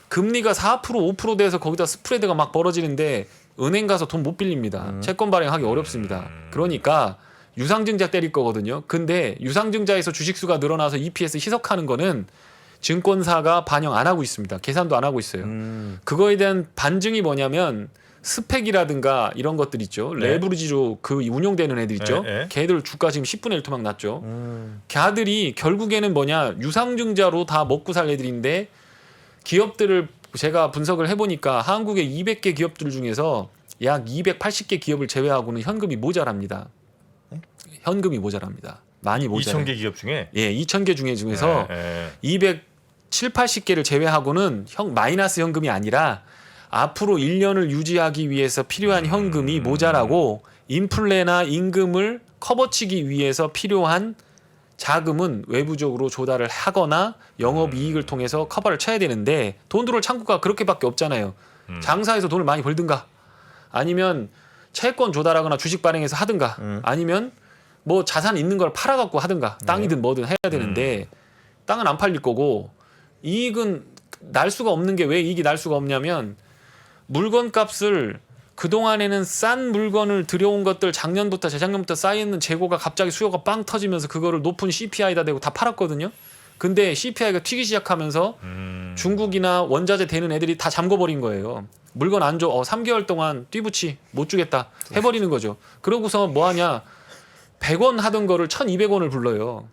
금리가 4% 5% 돼서 거기다 스프레드가 막 벌어지는데 은행 가서 돈 못 빌립니다. 채권 발행하기 어렵습니다. 그러니까 유상증자 때릴 거거든요. 근데 유상증자에서 주식수가 늘어나서 EPS 희석하는 거는 증권사가 반영 안 하고 있습니다. 계산도 안 하고 있어요. 그거에 대한 반증이 뭐냐면 스펙이라든가 이런 것들 있죠. 네. 레버리지로 그 운용되는 애들 있죠. 네. 걔들 주가 지금 10분의 1 토막 났죠. 걔들이 결국에는 뭐냐 유상증자로 다 먹고 살 애들인데 기업들을 제가 분석을 해보니까 한국의 200개 기업들 중에서 약 280개 기업을 제외하고는 현금이 모자랍니다. 현금이 모자랍니다. 많이 모자라요. 2,000개 기업 중에 예, 2,000개 중에서 네. 270-80개를 제외하고는 마이너스 현금이 아니라 앞으로 1년을 유지하기 위해서 필요한 현금이 모자라고 인플레나 임금을 커버치기 위해서 필요한 자금은 외부적으로 조달을 하거나 영업이익을 통해서 커버를 쳐야 되는데 돈 들어올 창구가 그렇게밖에 없잖아요. 장사해서 돈을 많이 벌든가 아니면 채권 조달하거나 주식 발행해서 하든가 아니면 뭐 자산 있는 걸 팔아갖고 하든가 땅이든 뭐든 해야 되는데 땅은 안 팔릴 거고 이익은 날 수가 없는 게 왜 이익이 날 수가 없냐면 물건 값을 그동안에는 싼 물건을 들여온 것들 작년부터 재작년부터 쌓여있는 재고가 갑자기 수요가 빵 터지면서 그거를 높은 CPI에다 대고 다 팔았거든요. 근데 CPI가 튀기 시작하면서 중국이나 원자재 되는 애들이 다 잠궈버린 거예요. 물건 안 줘. 3개월 동안 뛰부치 못 주겠다. 해버리는 거죠. 그러고서 뭐 하냐. 100원 하던 거를 1,200원을 불러요.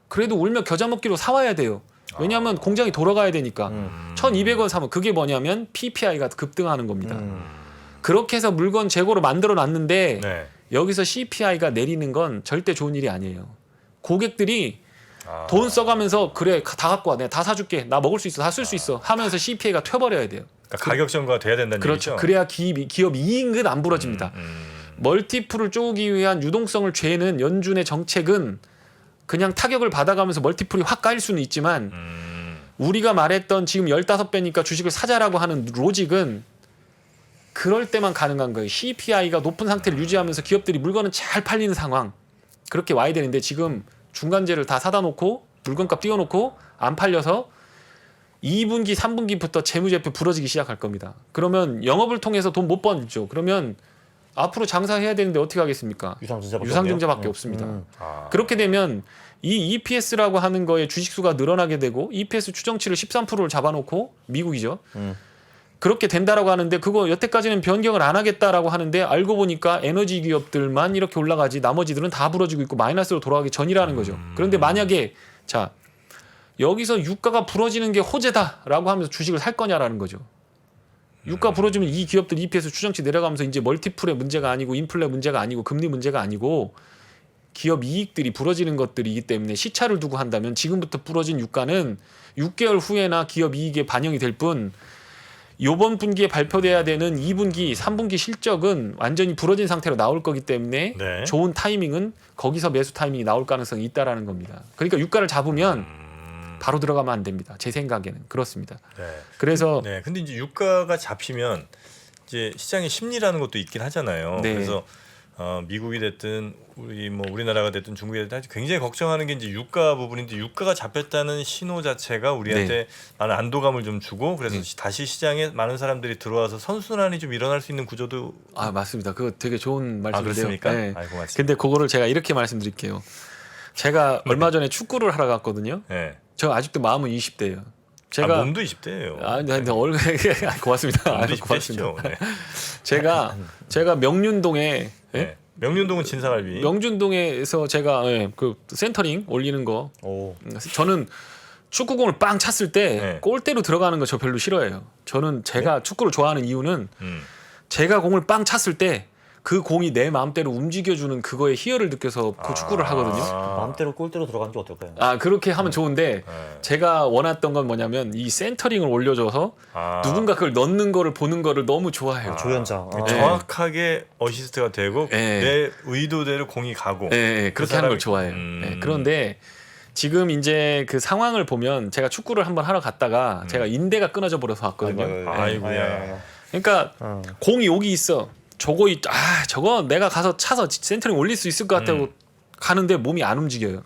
그래도 울며 겨자 먹기로 사와야 돼요. 왜냐하면 공장이 돌아가야 되니까 1,200원 사면 그게 뭐냐면 PPI가 급등하는 겁니다. 그렇게 해서 물건 재고로 만들어 놨는데 네. 여기서 CPI가 내리는 건 절대 좋은 일이 아니에요. 고객들이 돈 써가면서 그래 다 갖고 와 내가 다 사줄게 나 먹을 수 있어 다 쓸 수 있어 하면서 CPI가 튀어버려야 돼요. 그러니까 가격정가 돼야 된다는 그렇죠. 얘기죠. 그래야 기업 이익은 안 부러집니다. 멀티플을 쪼기 위한 유동성을 죄는 연준의 정책은 그냥 타격을 받아가면서 멀티플이 확 까일 수는 있지만 우리가 말했던 지금 15배니까 주식을 사자라고 하는 로직은 그럴 때만 가능한 거예요. CPI가 높은 상태를 유지하면서 기업들이 물건은 잘 팔리는 상황. 그렇게 와야 되는데 지금 중간재를 다 사다 놓고 물건값 띄워놓고 안 팔려서 2분기, 3분기부터 재무제표 부러지기 시작할 겁니다. 그러면 영업을 통해서 돈 못 벌죠. 그러면 앞으로 장사해야 되는데 어떻게 하겠습니까? 유상증자밖에 없습니다. 그렇게 되면 이 EPS라고 하는 거에 주식수가 늘어나게 되고 EPS 추정치를 13%를 잡아놓고 미국이죠. 그렇게 된다라고 하는데 그거 여태까지는 변경을 안 하겠다라고 하는데 알고 보니까 에너지 기업들만 이렇게 올라가지 나머지들은 다 부러지고 있고 마이너스로 돌아가기 전이라는 거죠. 그런데 만약에 자 여기서 유가가 부러지는 게 호재다라고 하면서 주식을 살 거냐라는 거죠. 유가 부러지면 이 기업들 EPS 추정치 내려가면서 이제 멀티플의 문제가 아니고 인플레 문제가 아니고 금리 문제가 아니고 기업 이익들이 부러지는 것들이기 때문에 시차를 두고 한다면 지금부터 부러진 유가는 6개월 후에나 기업 이익에 반영이 될 뿐 이번 분기에 발표돼야 되는 2분기, 3분기 실적은 완전히 부러진 상태로 나올 거기 때문에 네. 좋은 타이밍은 거기서 매수 타이밍이 나올 가능성이 있다라는 겁니다. 그러니까 유가를 잡으면 바로 들어가면 안 됩니다. 제 생각에는 그렇습니다. 네. 그래서 네. 근데 이제 유가가 잡히면 이제 시장의 심리라는 것도 있긴 하잖아요. 네. 그래서 미국이 됐든 우리나라가 됐든 중국이 됐든 굉장히 걱정하는 게 이제 유가 부분인데 유가가 잡혔다는 신호 자체가 우리한테 많은 안도감을 좀 주고 그래서 다시 시장에 많은 사람들이 들어와서 선순환이 좀 일어날 수 있는 구조도 맞습니다. 그거 되게 좋은 말씀인데요. 그렇습니까? 네. 아이고 맞습니다. 근데 그거를 제가 이렇게 말씀드릴게요. 제가 얼마 전에 축구를 하러 갔거든요. 네. 저 아직도 마음은 20대예요. 제가 몸도 20대예요. 근데 얼굴 고맙습니다. 몸도 고맙습니다. 20대시죠. 네. 제가 명륜동에 네. 명륜동은 진사갈비. 명륜동에서 제가 그 센터링 올리는 거 오. 저는 축구공을 빵 찼을 때 네. 골대로 들어가는 거 저 별로 싫어해요. 저는 제가 축구를 좋아하는 이유는 제가 공을 빵 찼을 때 그 공이 내 마음대로 움직여주는 그거에 희열을 느껴서 그 축구를 하거든요. 마음대로 골대로 들어가는 게 어떨까요? 그렇게 하면 좋은데 제가 원했던 건 뭐냐면 이 센터링을 올려줘서 누군가 그걸 넣는 거를 보는 거를 너무 좋아해요. 조연자. 정확하게 어시스트가 되고 네. 내 의도대로 공이 가고 그렇게 하는 걸 좋아해요. 그런데 지금 이제 그 상황을 보면 제가 축구를 한번 하러 갔다가 제가 인대가 끊어져 버려서 왔거든요. 아이고야. 그러니까 공이 여기 있어. 저거 내가 가서 차서 센터링 올릴 수 있을 것 같다고 가는데 몸이 안 움직여요.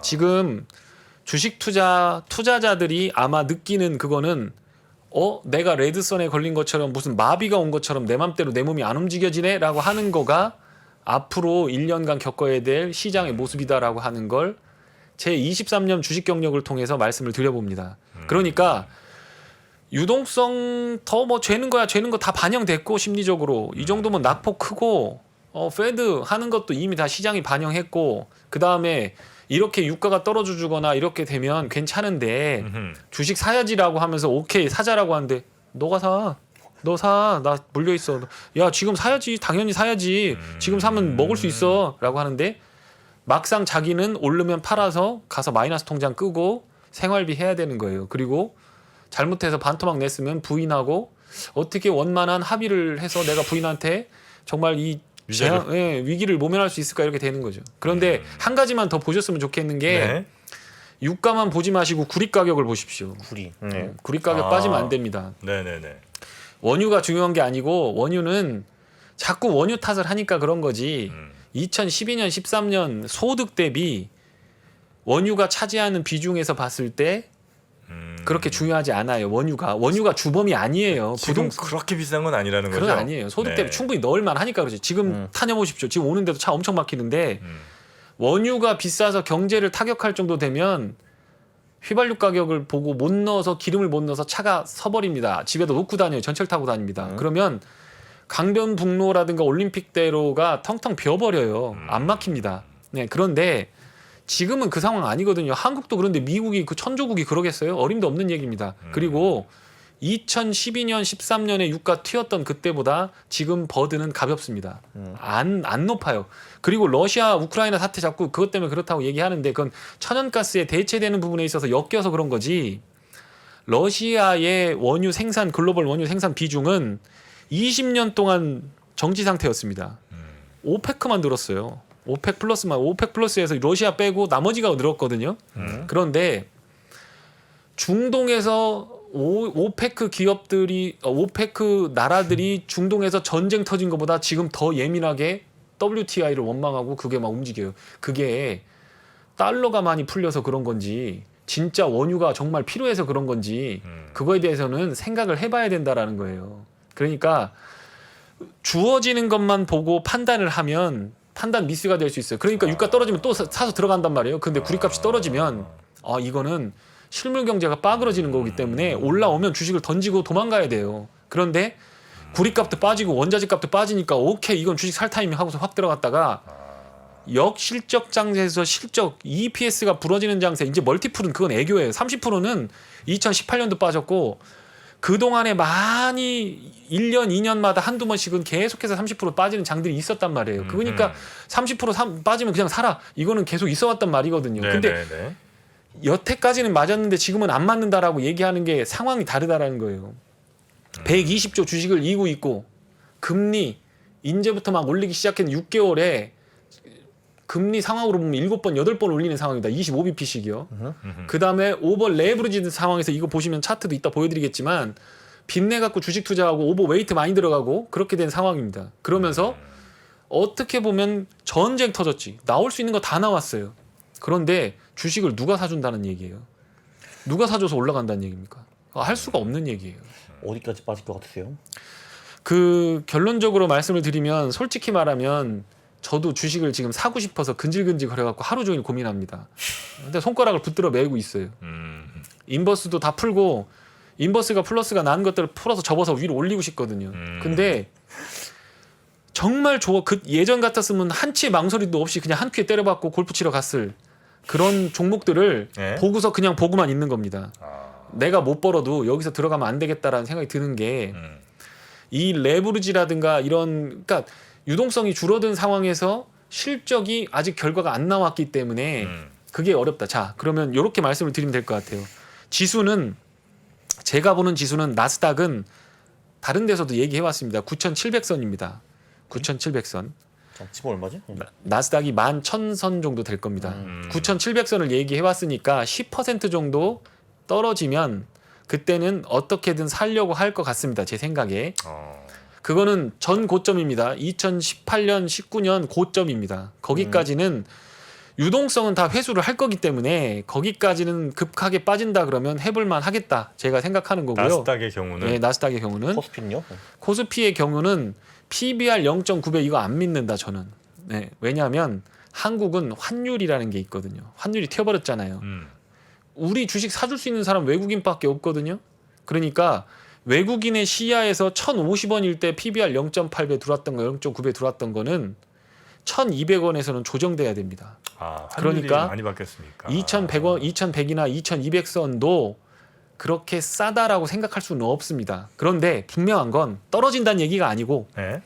지금 주식 투자자들이 아마 느끼는 그거는 내가 레드선에 걸린 것처럼 무슨 마비가 온 것처럼 내 맘대로 내 몸이 안 움직여지네라고 하는 거가 앞으로 1년간 겪어야 될 시장의 모습이다라고 하는 걸 제 23년 주식 경력을 통해서 말씀을 드려봅니다. 그러니까 유동성 더 죄는 거 다 반영됐고 심리적으로 이 정도면 낙폭 크고 페드 하는 것도 이미 다 시장이 반영했고 그 다음에 이렇게 유가가 떨어져 주거나 이렇게 되면 괜찮은데 주식 사야지라고 하면서 오케이 사자라고 하는데 너가 사. 너 사. 나 물려 있어. 야 지금 사야지. 당연히 사야지. 지금 사면 먹을 수 있어. 라고 하는데 막상 자기는 오르면 팔아서 가서 마이너스 통장 끄고 생활비 해야 되는 거예요. 그리고 잘못해서 반토막 냈으면 부인하고 어떻게 원만한 합의를 해서 내가 부인한테 정말 이 위기를 모면할 수 있을까 이렇게 되는 거죠. 그런데 한 가지만 더 보셨으면 좋겠는 게 유가만 보지 마시고 구리 가격을 보십시오. 구리 가격 빠지면 안 됩니다. 네네네. 원유가 중요한 게 아니고 원유는 자꾸 원유 탓을 하니까 그런 거지. 2012년, 13년 소득 대비 원유가 차지하는 비중에서 봤을 때 그렇게 중요하지 않아요. 원유가 주범이 아니에요. 지금 그렇게 비싼 건 아니라는 거죠. 그건 아니에요. 소득 대비 충분히 넣을 만하니까 그렇지. 지금 다녀보십시오. 지금 오는데도 차 엄청 막히는데 원유가 비싸서 경제를 타격할 정도 되면 휘발유 가격을 보고 못 넣어서 기름을 못 넣어서 차가 서버립니다. 집에도 놓고 다녀요. 전철 타고 다닙니다. 그러면 강변북로라든가 올림픽대로가 텅텅 비어버려요. 안 막힙니다. 네, 그런데 지금은 그 상황 아니거든요. 한국도 그런데 미국이 그 천조국이 그러겠어요? 어림도 없는 얘기입니다. 그리고 2012년, 13년에 유가 튀었던 그때보다 지금 버드는 가볍습니다. 안 높아요. 그리고 러시아, 우크라이나 사태 자꾸 그것 때문에 그렇다고 얘기하는데 그건 천연가스에 대체되는 부분에 있어서 엮여서 그런 거지. 러시아의 원유 생산, 글로벌 원유 생산 비중은 20년 동안 정지 상태였습니다. 오페크만 늘었어요. 오펙 플러스에서 러시아 빼고 나머지가 늘었거든요. 그런데 중동에서 오페크 기업들이 오페크 나라들이 중동에서 전쟁 터진 것보다 지금 더 예민하게 WTI를 원망하고 그게 막 움직여요. 그게 달러가 많이 풀려서 그런 건지 진짜 원유가 정말 필요해서 그런 건지 그거에 대해서는 생각을 해봐야 된다라는 거예요. 그러니까 주어지는 것만 보고 판단을 하면 판단 미스가 될 수 있어요. 그러니까 유가 떨어지면 또 사서 들어간단 말이에요. 근데 구리값이 떨어지면 이거는 실물 경제가 빠그러지는 거기 때문에 올라오면 주식을 던지고 도망가야 돼요. 그런데 구리값도 빠지고 원자재 값도 빠지니까 오케이 이건 주식 살 타이밍 하고서 확 들어갔다가 역실적 장세에서 실적 EPS가 부러지는 장세 이제 멀티플은 그건 애교예요. 30%는 2018년도 빠졌고 그동안에 많이 1년 2년마다 한두 번씩은 계속해서 30% 빠지는 장들이 있었단 말이에요. 그러니까 30% 빠지면 그냥 사라. 이거는 계속 있어 왔단 말이거든요. 근데 여태까지는 맞았는데 지금은 안 맞는다라고 얘기하는 게 상황이 다르다라는 거예요. 120조 주식을 이고 있고 금리 이제부터 막 올리기 시작한 6개월에 금리 상황으로 보면 7번, 8번 올리는 상황이다. 25bp씩이요. 그 다음에 오버 레버리지 상황에서 이거 보시면 차트도 이따 보여드리겠지만 빚내 갖고 주식 투자하고 오버 웨이트 많이 들어가고 그렇게 된 상황입니다. 그러면서 어떻게 보면 전쟁 터졌지. 나올 수 있는 거 다 나왔어요. 그런데 주식을 누가 사준다는 얘기예요. 누가 사줘서 올라간다는 얘기입니까? 할 수가 없는 얘기예요. 어디까지 빠질 것 같으세요? 그 결론적으로 말씀을 드리면 솔직히 말하면 저도 주식을 지금 사고 싶어서 근질근질 거려갖고 하루 종일 고민합니다. 근데 손가락을 붙들어 매고 있어요. 인버스도 다 풀고 인버스가 플러스가 난 것들을 풀어서 접어서 위로 올리고 싶거든요. 근데 정말 그 예전 같았으면 한치의 망설임도 없이 그냥 한 큐에 때려박고 골프 치러 갔을 그런 종목들을 네? 보고서 그냥 보고만 있는 겁니다. 내가 못 벌어도 여기서 들어가면 안 되겠다라는 생각이 드는 게 이 레버리지라든가 이런 그러니까 유동성이 줄어든 상황에서 실적이 아직 결과가 안 나왔기 때문에 그게 어렵다. 자, 그러면 이렇게 말씀을 드리면 될 것 같아요. 지수는 제가 보는 지수는 나스닥은 다른 데서도 얘기해 왔습니다. 9,700선입니다. 9,700선. 지금 얼마지? 나스닥이 11,000선 정도 될 겁니다. 9,700선을 얘기해 왔으니까 10% 정도 떨어지면 그때는 어떻게든 살려고 할 것 같습니다. 제 생각에. 그거는 전 고점입니다. 2018년, 19년 고점입니다. 거기까지는 유동성은 다 회수를 할 거기 때문에 거기까지는 급하게 빠진다 그러면 해볼만 하겠다. 제가 생각하는 거고요. 나스닥의 경우는 네, 나스닥의 경우는 코스피는요? 코스피의 경우는 PBR 0.9배 이거 안 믿는다 저는. 네, 왜냐하면 한국은 환율이라는 게 있거든요. 환율이 튀어버렸잖아요. 우리 주식 사줄 수 있는 사람 외국인밖에 없거든요. 그러니까 외국인의 시야에서 1,050원일 때 PBR 0.8배 들어왔던 거, 0.9배 들어왔던 거는 1,200원에서는 조정돼야 됩니다. 환율이 그러니까 많이 바뀌었으니까 2,100원, 2,100이나 2,200선도 그렇게 싸다라고 생각할 수는 없습니다. 그런데 분명한 건 떨어진다는 얘기가 아니고 네?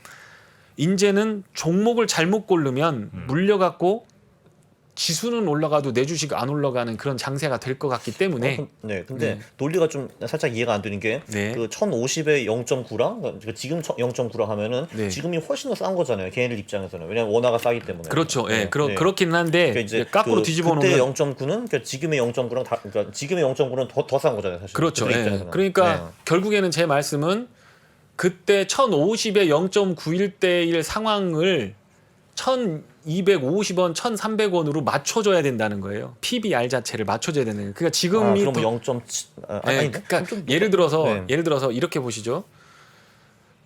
이제는 종목을 잘못 고르면 물려갖고 지수는 올라가도 내 주식 안 올라가는 그런 장세가 될 것 같기 때문에 네, 근데 논리가 좀 살짝 이해가 안 되는 게 네. 그 1,050에 0.9랑 그러니까 지금 0.9라 하면은 네. 지금이 훨씬 더 싼 거잖아요. 걔네들 입장에서는. 왜냐면 원화가 싸기 때문에. 그렇죠. 예, 네, 네. 그렇긴 한데 그러니까 이제 까꾸로 뒤집어 그때 놓으면 0.9는 그러니까 지금의 0.9랑 그러니까 지금의 0.9는 더 싼 거잖아요, 사실. 그렇죠. 그들 예. 입장에서는. 그러니까 네. 결국에는 제 말씀은 그때 1,050에 0.91대1 상황을 1,250원, 1,300원으로 맞춰줘야 된다는 거예요. PBR 자체를 맞춰줘야 되는 거예요. 그러니까 지금이 그럼 또 0.7 네, 아닌데? 그러니까 좀 예를 들어서 네. 이렇게 보시죠.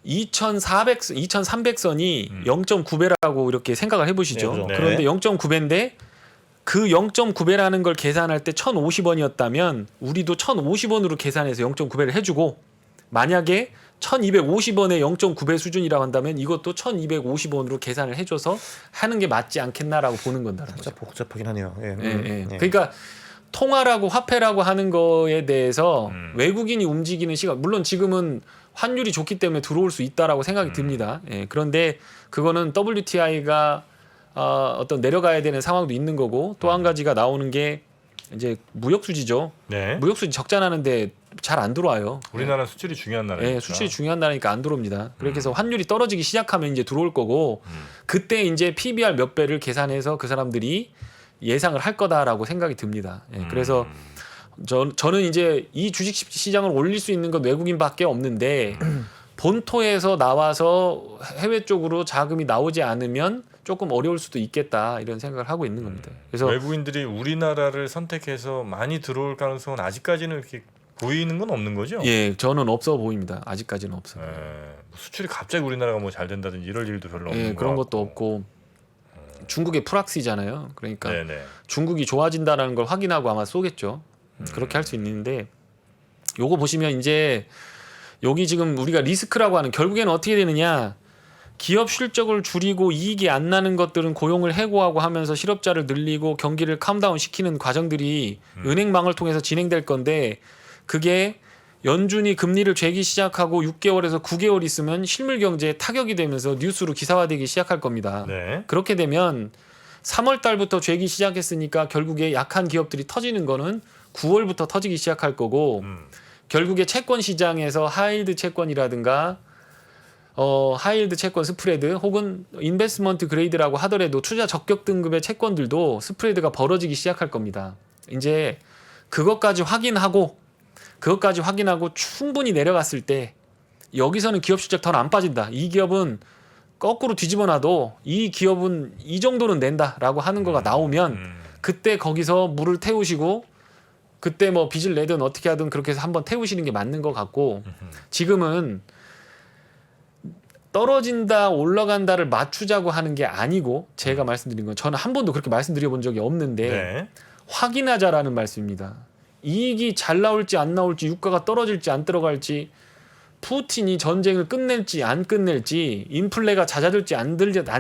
2,300선이 0.9배라고 이렇게 생각을 해보시죠. 네, 그렇죠. 그런데 네. 0.9배인데 그 0.9배라는 걸 계산할 때 1,050원이었다면 우리도 1,050원으로 계산해서 0.9배를 해주고 만약에 1,250원의 0.9배 수준이라고 한다면 이것도 1,250원으로 계산을 해줘서 하는 게 맞지 않겠나라고 보는 건다는 거죠. 살짝 복잡하긴 하네요. 예. 예, 예. 예. 그러니까 통화라고 화폐라고 하는 거에 대해서 외국인이 움직이는 시간 물론 지금은 환율이 좋기 때문에 들어올 수 있다라고 생각이 듭니다. 예, 그런데 그거는 WTI가 어떤 내려가야 되는 상황도 있는 거고 또 한 가지가 나오는 게 이제 무역 수지죠. 네. 무역 수지 적자나는데 잘 안 들어와요. 우리나라 수출이 중요한 나라니까. 예, 수출이 중요한 나라니까 안 들어옵니다. 그렇게 해서 환율이 떨어지기 시작하면 이제 들어올 거고 그때 이제 PBR 몇 배를 계산해서 그 사람들이 예상을 할 거다라고 생각이 듭니다. 예, 그래서 저는 이제 이 주식 시장을 올릴 수 있는 건 외국인밖에 없는데 본토에서 나와서 해외 쪽으로 자금이 나오지 않으면 조금 어려울 수도 있겠다 이런 생각을 하고 있는 겁니다. 그래서 외국인들이 우리나라를 선택해서 많이 들어올 가능성은 아직까지는 이렇게 보이는 건 없는 거죠? 예, 저는 없어 보입니다. 아직까지는 없어요. 수출이 갑자기 우리나라가 뭐 잘 된다든지 이럴 일도 별로 없는 예, 거 그런 같고. 것도 없고 중국의 프락시잖아요. 그러니까 네네. 중국이 좋아진다라는 걸 확인하고 아마 쏘겠죠. 그렇게 할 수 있는데 요거 보시면 이제 여기 지금 우리가 리스크라고 하는 결국에는 어떻게 되느냐 기업 실적을 줄이고 이익이 안 나는 것들은 고용을 해고하고 하면서 실업자를 늘리고 경기를 캄다운 시키는 과정들이 은행망을 통해서 진행될 건데 그게 연준이 금리를 재기 시작하고 6개월에서 9개월 있으면 실물 경제에 타격이 되면서 뉴스로 기사화되기 시작할 겁니다. 네. 그렇게 되면 3월 달부터 재기 시작했으니까 결국에 약한 기업들이 터지는 거는 9월부터 터지기 시작할 거고 결국에 채권 시장에서 하이힐드 채권이라든가 하이힐드 채권 스프레드 혹은 인베스트먼트 그레이드라고 하더라도 투자 적격 등급의 채권들도 스프레드가 벌어지기 시작할 겁니다. 이제 그것까지 확인하고 충분히 내려갔을 때 여기서는 기업 실적 더 안 빠진다. 이 기업은 거꾸로 뒤집어 놔도 이 기업은 이 정도는 낸다라고 하는 거가 나오면 그때 거기서 물을 태우시고 그때 뭐 빚을 내든 어떻게 하든 그렇게 해서 한번 태우시는 게 맞는 것 같고 지금은 떨어진다 올라간다를 맞추자고 하는 게 아니고 제가 말씀드린 건 저는 한 번도 그렇게 말씀드려 본 적이 없는데 네. 확인하자라는 말씀입니다. 이익이 잘 나올지 안 나올지 유가가 떨어질지 안 들어갈지 푸틴이 전쟁을 끝낼지 안 끝낼지 인플레가 잦아들지 안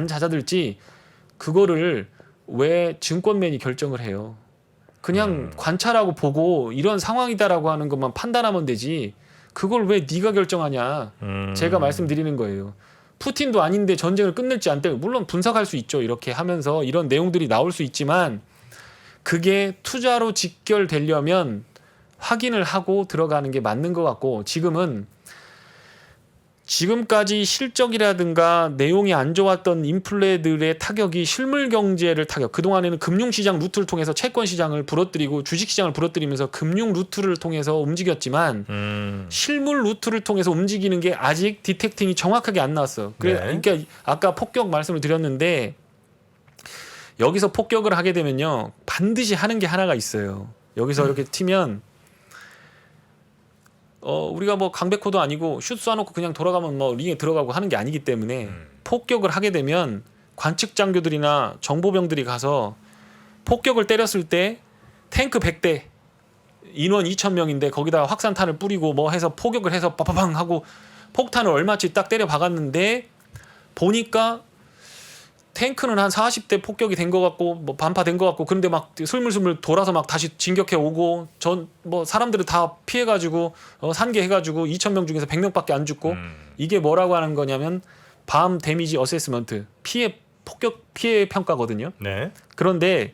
잦아들지 그거를 왜 증권맨이 결정을 해요. 그냥 관찰하고 보고 이런 상황이다라고 하는 것만 판단하면 되지 그걸 왜 네가 결정하냐 제가 말씀드리는 거예요. 푸틴도 아닌데 전쟁을 끝낼지 안 끝낼지 물론 분석할 수 있죠. 이렇게 하면서 이런 내용들이 나올 수 있지만 그게 투자로 직결되려면 확인을 하고 들어가는 게 맞는 것 같고 지금까지 실적이라든가 내용이 안 좋았던 인플레들의 타격이 실물 경제를 그동안에는 금융시장 루트를 통해서 채권시장을 부러뜨리고 주식시장을 부러뜨리면서 금융 루트를 통해서 움직였지만 실물 루트를 통해서 움직이는 게 아직 디텍팅이 정확하게 안 나왔어. 그러니까 아까 폭격 말씀을 드렸는데 여기서 폭격을 하게 되면요 반드시 하는 게 하나가 있어요. 여기서 이렇게 튀면 우리가 뭐 강백호도 아니고 슛 쏴놓고 그냥 돌아가면 뭐 링에 들어가고 하는 게 아니기 때문에 폭격을 하게 되면 관측 장교들이나 정보병들이 가서 폭격을 때렸을 때 탱크 100대 인원 2,000명인데 거기다가 확산탄을 뿌리고 뭐 해서 포격을 해서 빠바방 하고 폭탄을 얼마치 딱 때려 박았는데 보니까 탱크는 한 40대 폭격이 된 것 같고 뭐 반파된 것 같고 그런데 막 슬물슬물 돌아서 막 다시 진격해 오고 뭐 사람들은 다 피해가지고 산계해가지고 2,000명 중에서 100명밖에 안 죽고 이게 뭐라고 하는 거냐면 밤 데미지 어세스먼트 폭격 피해 평가거든요. 네. 그런데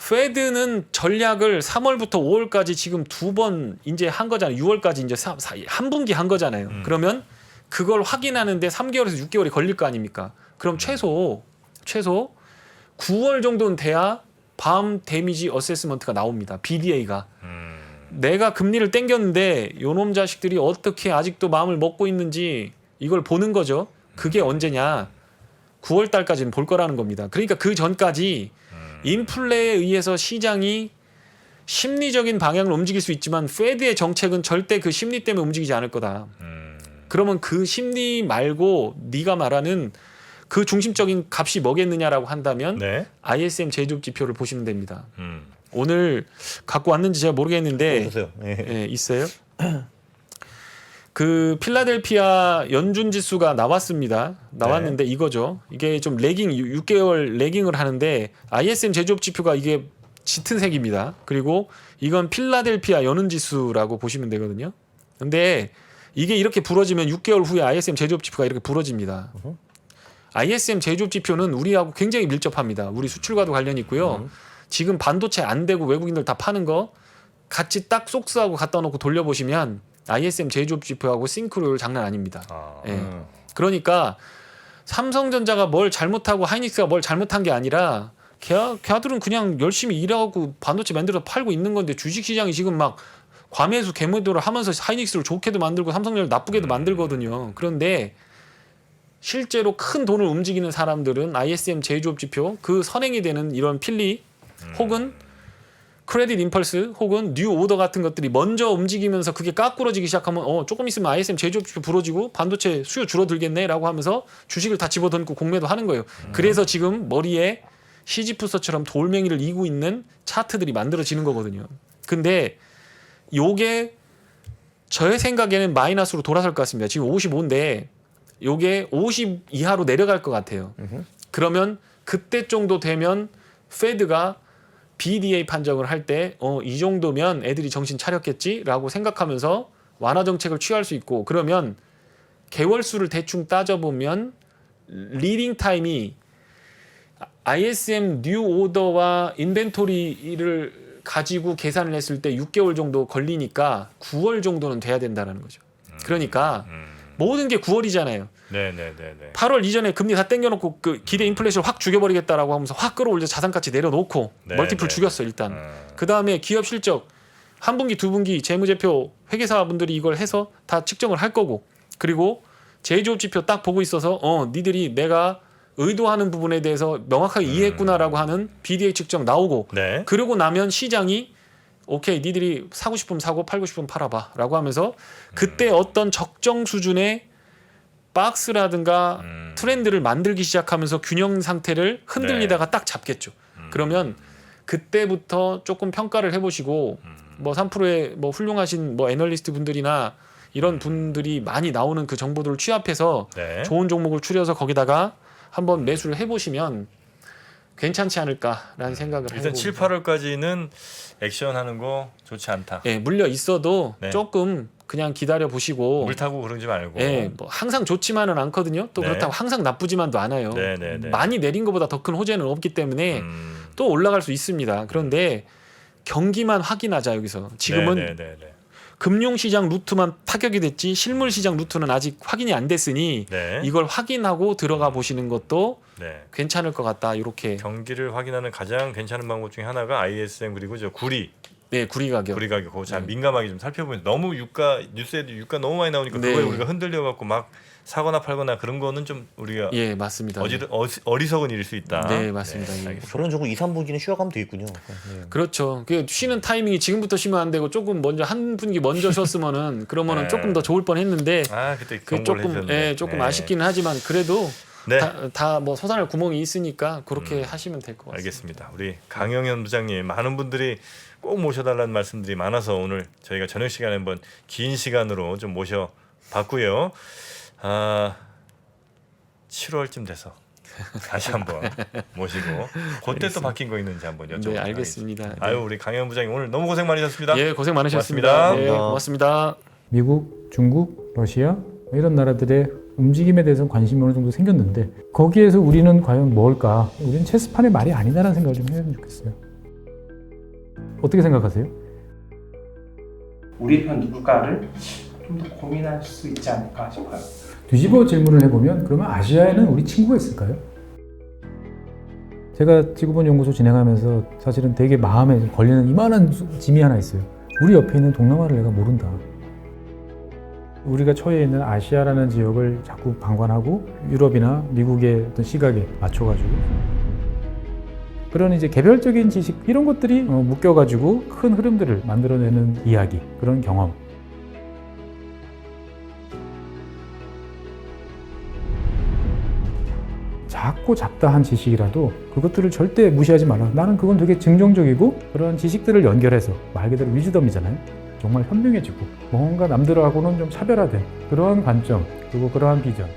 페드는 전략을 3월부터 5월까지 지금 2번 이제 한 거잖아요. 6월까지 이제 한 분기 한 거잖아요. 그러면 그걸 확인하는데 3개월에서 6개월이 걸릴 거 아닙니까? 그럼 최소 9월 정도는 돼야 밤 데미지 어세스먼트가 나옵니다. BDA가. 내가 금리를 땡겼는데 요놈 자식들이 어떻게 아직도 마음을 먹고 있는지 이걸 보는 거죠. 그게 언제냐? 9월 달까지는 볼 거라는 겁니다. 그러니까 그 전까지 인플레에 의해서 시장이 심리적인 방향을 움직일 수 있지만 페드의 정책은 절대 그 심리 때문에 움직이지 않을 거다. 그러면 그 심리 말고 네가 말하는 그 중심적인 값이 뭐겠느냐라고 한다면 네. ISM 제조업 지표를 보시면 됩니다. 오늘 갖고 왔는지 제가 모르겠는데 보세요. 예, 있어요. 그 필라델피아 연준 지수가 나왔는데 이거죠. 이게 좀 6개월 레깅을 하는데 ISM 제조업 지표가 이게 짙은 색입니다. 그리고 이건 필라델피아 연은 지수라고 보시면 되거든요. 근데 이게 이렇게 부러지면 6개월 후에 ISM 제조업 지표가 이렇게 부러집니다. ISM 제조업 지표는 우리하고 굉장히 밀접합니다. 우리 수출과도 관련이 있고요. 지금 반도체 안 되고 외국인들 다 파는 거 같이 딱 속스하고 갖다 놓고 돌려보시면 ISM 제조업 지표하고 싱크로율 장난 아닙니다. 예. 그러니까 삼성전자가 뭘 잘못하고 하이닉스가 뭘 잘못한 게 아니라 걔들은 그냥 열심히 일하고 반도체 만들어서 팔고 있는 건데 주식시장이 지금 막 과매수 개매도를 하면서 하이닉스를 좋게도 만들고 삼성전자를 나쁘게도 만들거든요. 그런데 실제로 큰 돈을 움직이는 사람들은 ISM 제조업 지표 그 선행이 되는 이런 필리 혹은 크레딧 임펄스 혹은 뉴 오더 같은 것들이 먼저 움직이면서 그게 까꾸러지기 시작하면 조금 있으면 ISM 제조업 지표 부러지고 반도체 수요 줄어들겠네라고 하면서 주식을 다 집어던고 공매도 하는 거예요. 그래서 지금 머리에 시지프서처럼 돌멩이를 이고 있는 차트들이 만들어지는 거거든요. 근데 요게 저의 생각에는 마이너스로 돌아설 것 같습니다. 지금 55인데 요게 50 이하로 내려갈 것 같아요. 그러면 그때 정도 되면 페드가 BDA 판정을 할 때 이 정도면 애들이 정신 차렸겠지라고 생각하면서 완화 정책을 취할 수 있고 그러면 개월수를 대충 따져보면 리딩 타임이 ISM 뉴 오더와 인벤토리를 가지고 계산을 했을 때 6개월 정도 걸리니까 9월 정도는 돼야 된다는 거죠. 그러니까 모든 게 9월이잖아요. 네네네네. 8월 이전에 금리 다 땡겨놓고 그 기대 인플레이션을 확 죽여버리겠다라고 하면서 확 끌어올려 자산가치 내려놓고 네, 멀티플 네. 죽였어 일단. 그 다음에 기업 실적 한 분기 두 분기 재무제표 회계사분들이 이걸 해서 다 측정을 할 거고 그리고 제조업 지표 딱 보고 있어서 니들이 내가 의도하는 부분에 대해서 명확하게 이해했구나라고 하는 BDA 측정 나오고 네. 그러고 나면 시장이 오케이 니들이 사고 싶으면 사고 팔고 싶으면 팔아봐 라고 하면서 그때 어떤 적정 수준의 박스라든가 트렌드를 만들기 시작하면서 균형 상태를 흔들리다가 딱 잡겠죠. 그러면 그때부터 조금 평가를 해보시고 뭐 3%의 뭐 훌륭하신 뭐 애널리스트 분들이나 이런 분들이 많이 나오는 그 정보들을 취합해서 네. 좋은 종목을 추려서 거기다가 한번 매수를 해보시면 괜찮지 않을까라는 생각을 일단 해보고 7, 8월까지는 액션하는 거 좋지 않다. 예, 물려 있어도 네. 조금 그냥 기다려 보시고 물 타고 그러지 말고. 예, 뭐 항상 좋지만은 않거든요. 또 네. 그렇다고 항상 나쁘지만도 않아요. 네, 네, 네. 많이 내린 것보다 더 큰 호재는 없기 때문에 또 올라갈 수 있습니다. 그런데 경기만 확인하자 여기서. 지금은 네, 네, 네, 네. 금융시장 루트만 타격이 됐지 실물시장 루트는 아직 확인이 안 됐으니 네. 이걸 확인하고 들어가 보시는 것도 네. 괜찮을 것 같다. 이렇게 경기를 확인하는 가장 괜찮은 방법 중에 하나가 ISM 그리고 저 구리 네 구리 가격. 그거 잘 네. 민감하게 좀 살펴보면 너무 유가 뉴스에도 유가 너무 많이 나오니까 네. 그거에 우리가 흔들려 갖고 막 사거나 팔거나 그런 거는 좀 우리가 예 맞습니다. 어리석은 일일 수 있다. 네, 맞습니다. 예. 알겠습니다. 저런 정도 2, 3분기는 쉬어가면 되겠군요. 네. 그렇죠. 그 쉬는 타이밍이 지금부터 쉬면 안 되고 조금 먼저 한 분기 먼저 쉬었으면은 그러면은 네. 조금 더 좋을 뻔했는데 아 그때 그 경고를 조금 해주셨네. 조금 네. 아쉽기는 하지만 그래도 네. 다 뭐 솟아날 구멍이 있으니까 그렇게 하시면 될 것 같습니다. 알겠습니다. 우리 강영현 부장님 많은 분들이 꼭 모셔달라는 말씀들이 많아서 오늘 저희가 저녁 시간에 한번 긴 시간으로 좀 모셔봤고요. 7월쯤 돼서 다시 한번 모시고 그때 또 바뀐 거 있는지 한번 여쭤보도록 네, 알겠습니다. 하겠습니다. 아유 우리 강영현 부장님 오늘 너무 고생 많으셨습니다. 예, 고생 많으셨습니다. 고맙습니다. 네, 고맙습니다. 미국, 중국, 러시아 이런 나라들의 움직임에 대해서 관심이 어느 정도 생겼는데 거기에서 우리는 과연 뭘까? 우리는 체스판의 말이 아니다라는 생각을 좀 해야 좋겠어요. 어떻게 생각하세요? 우리 편 누굴까를 좀 더 고민할 수 있지 않을까 싶어요. 뒤집어 질문을 해보면 그러면 아시아에는 우리 친구가 있을까요? 제가 지구본 연구소 진행하면서 사실은 되게 마음에 걸리는 이만한 짐이 하나 있어요. 우리 옆에 있는 동남아를 내가 모른다. 우리가 처해 있는 아시아라는 지역을 자꾸 방관하고 유럽이나 미국의 어떤 시각에 맞춰가지고 그런 이제 개별적인 지식 이런 것들이 묶여가지고 큰 흐름들을 만들어내는 이야기, 그런 경험. 작고 잡다한 지식이라도 그것들을 절대 무시하지 마라. 나는 그건 되게 긍정적이고 그런 지식들을 연결해서 말 그대로 위즈덤이잖아요. 정말 현명해지고 뭔가 남들하고는 좀 차별화된 그러한 관점 그리고 그러한 비전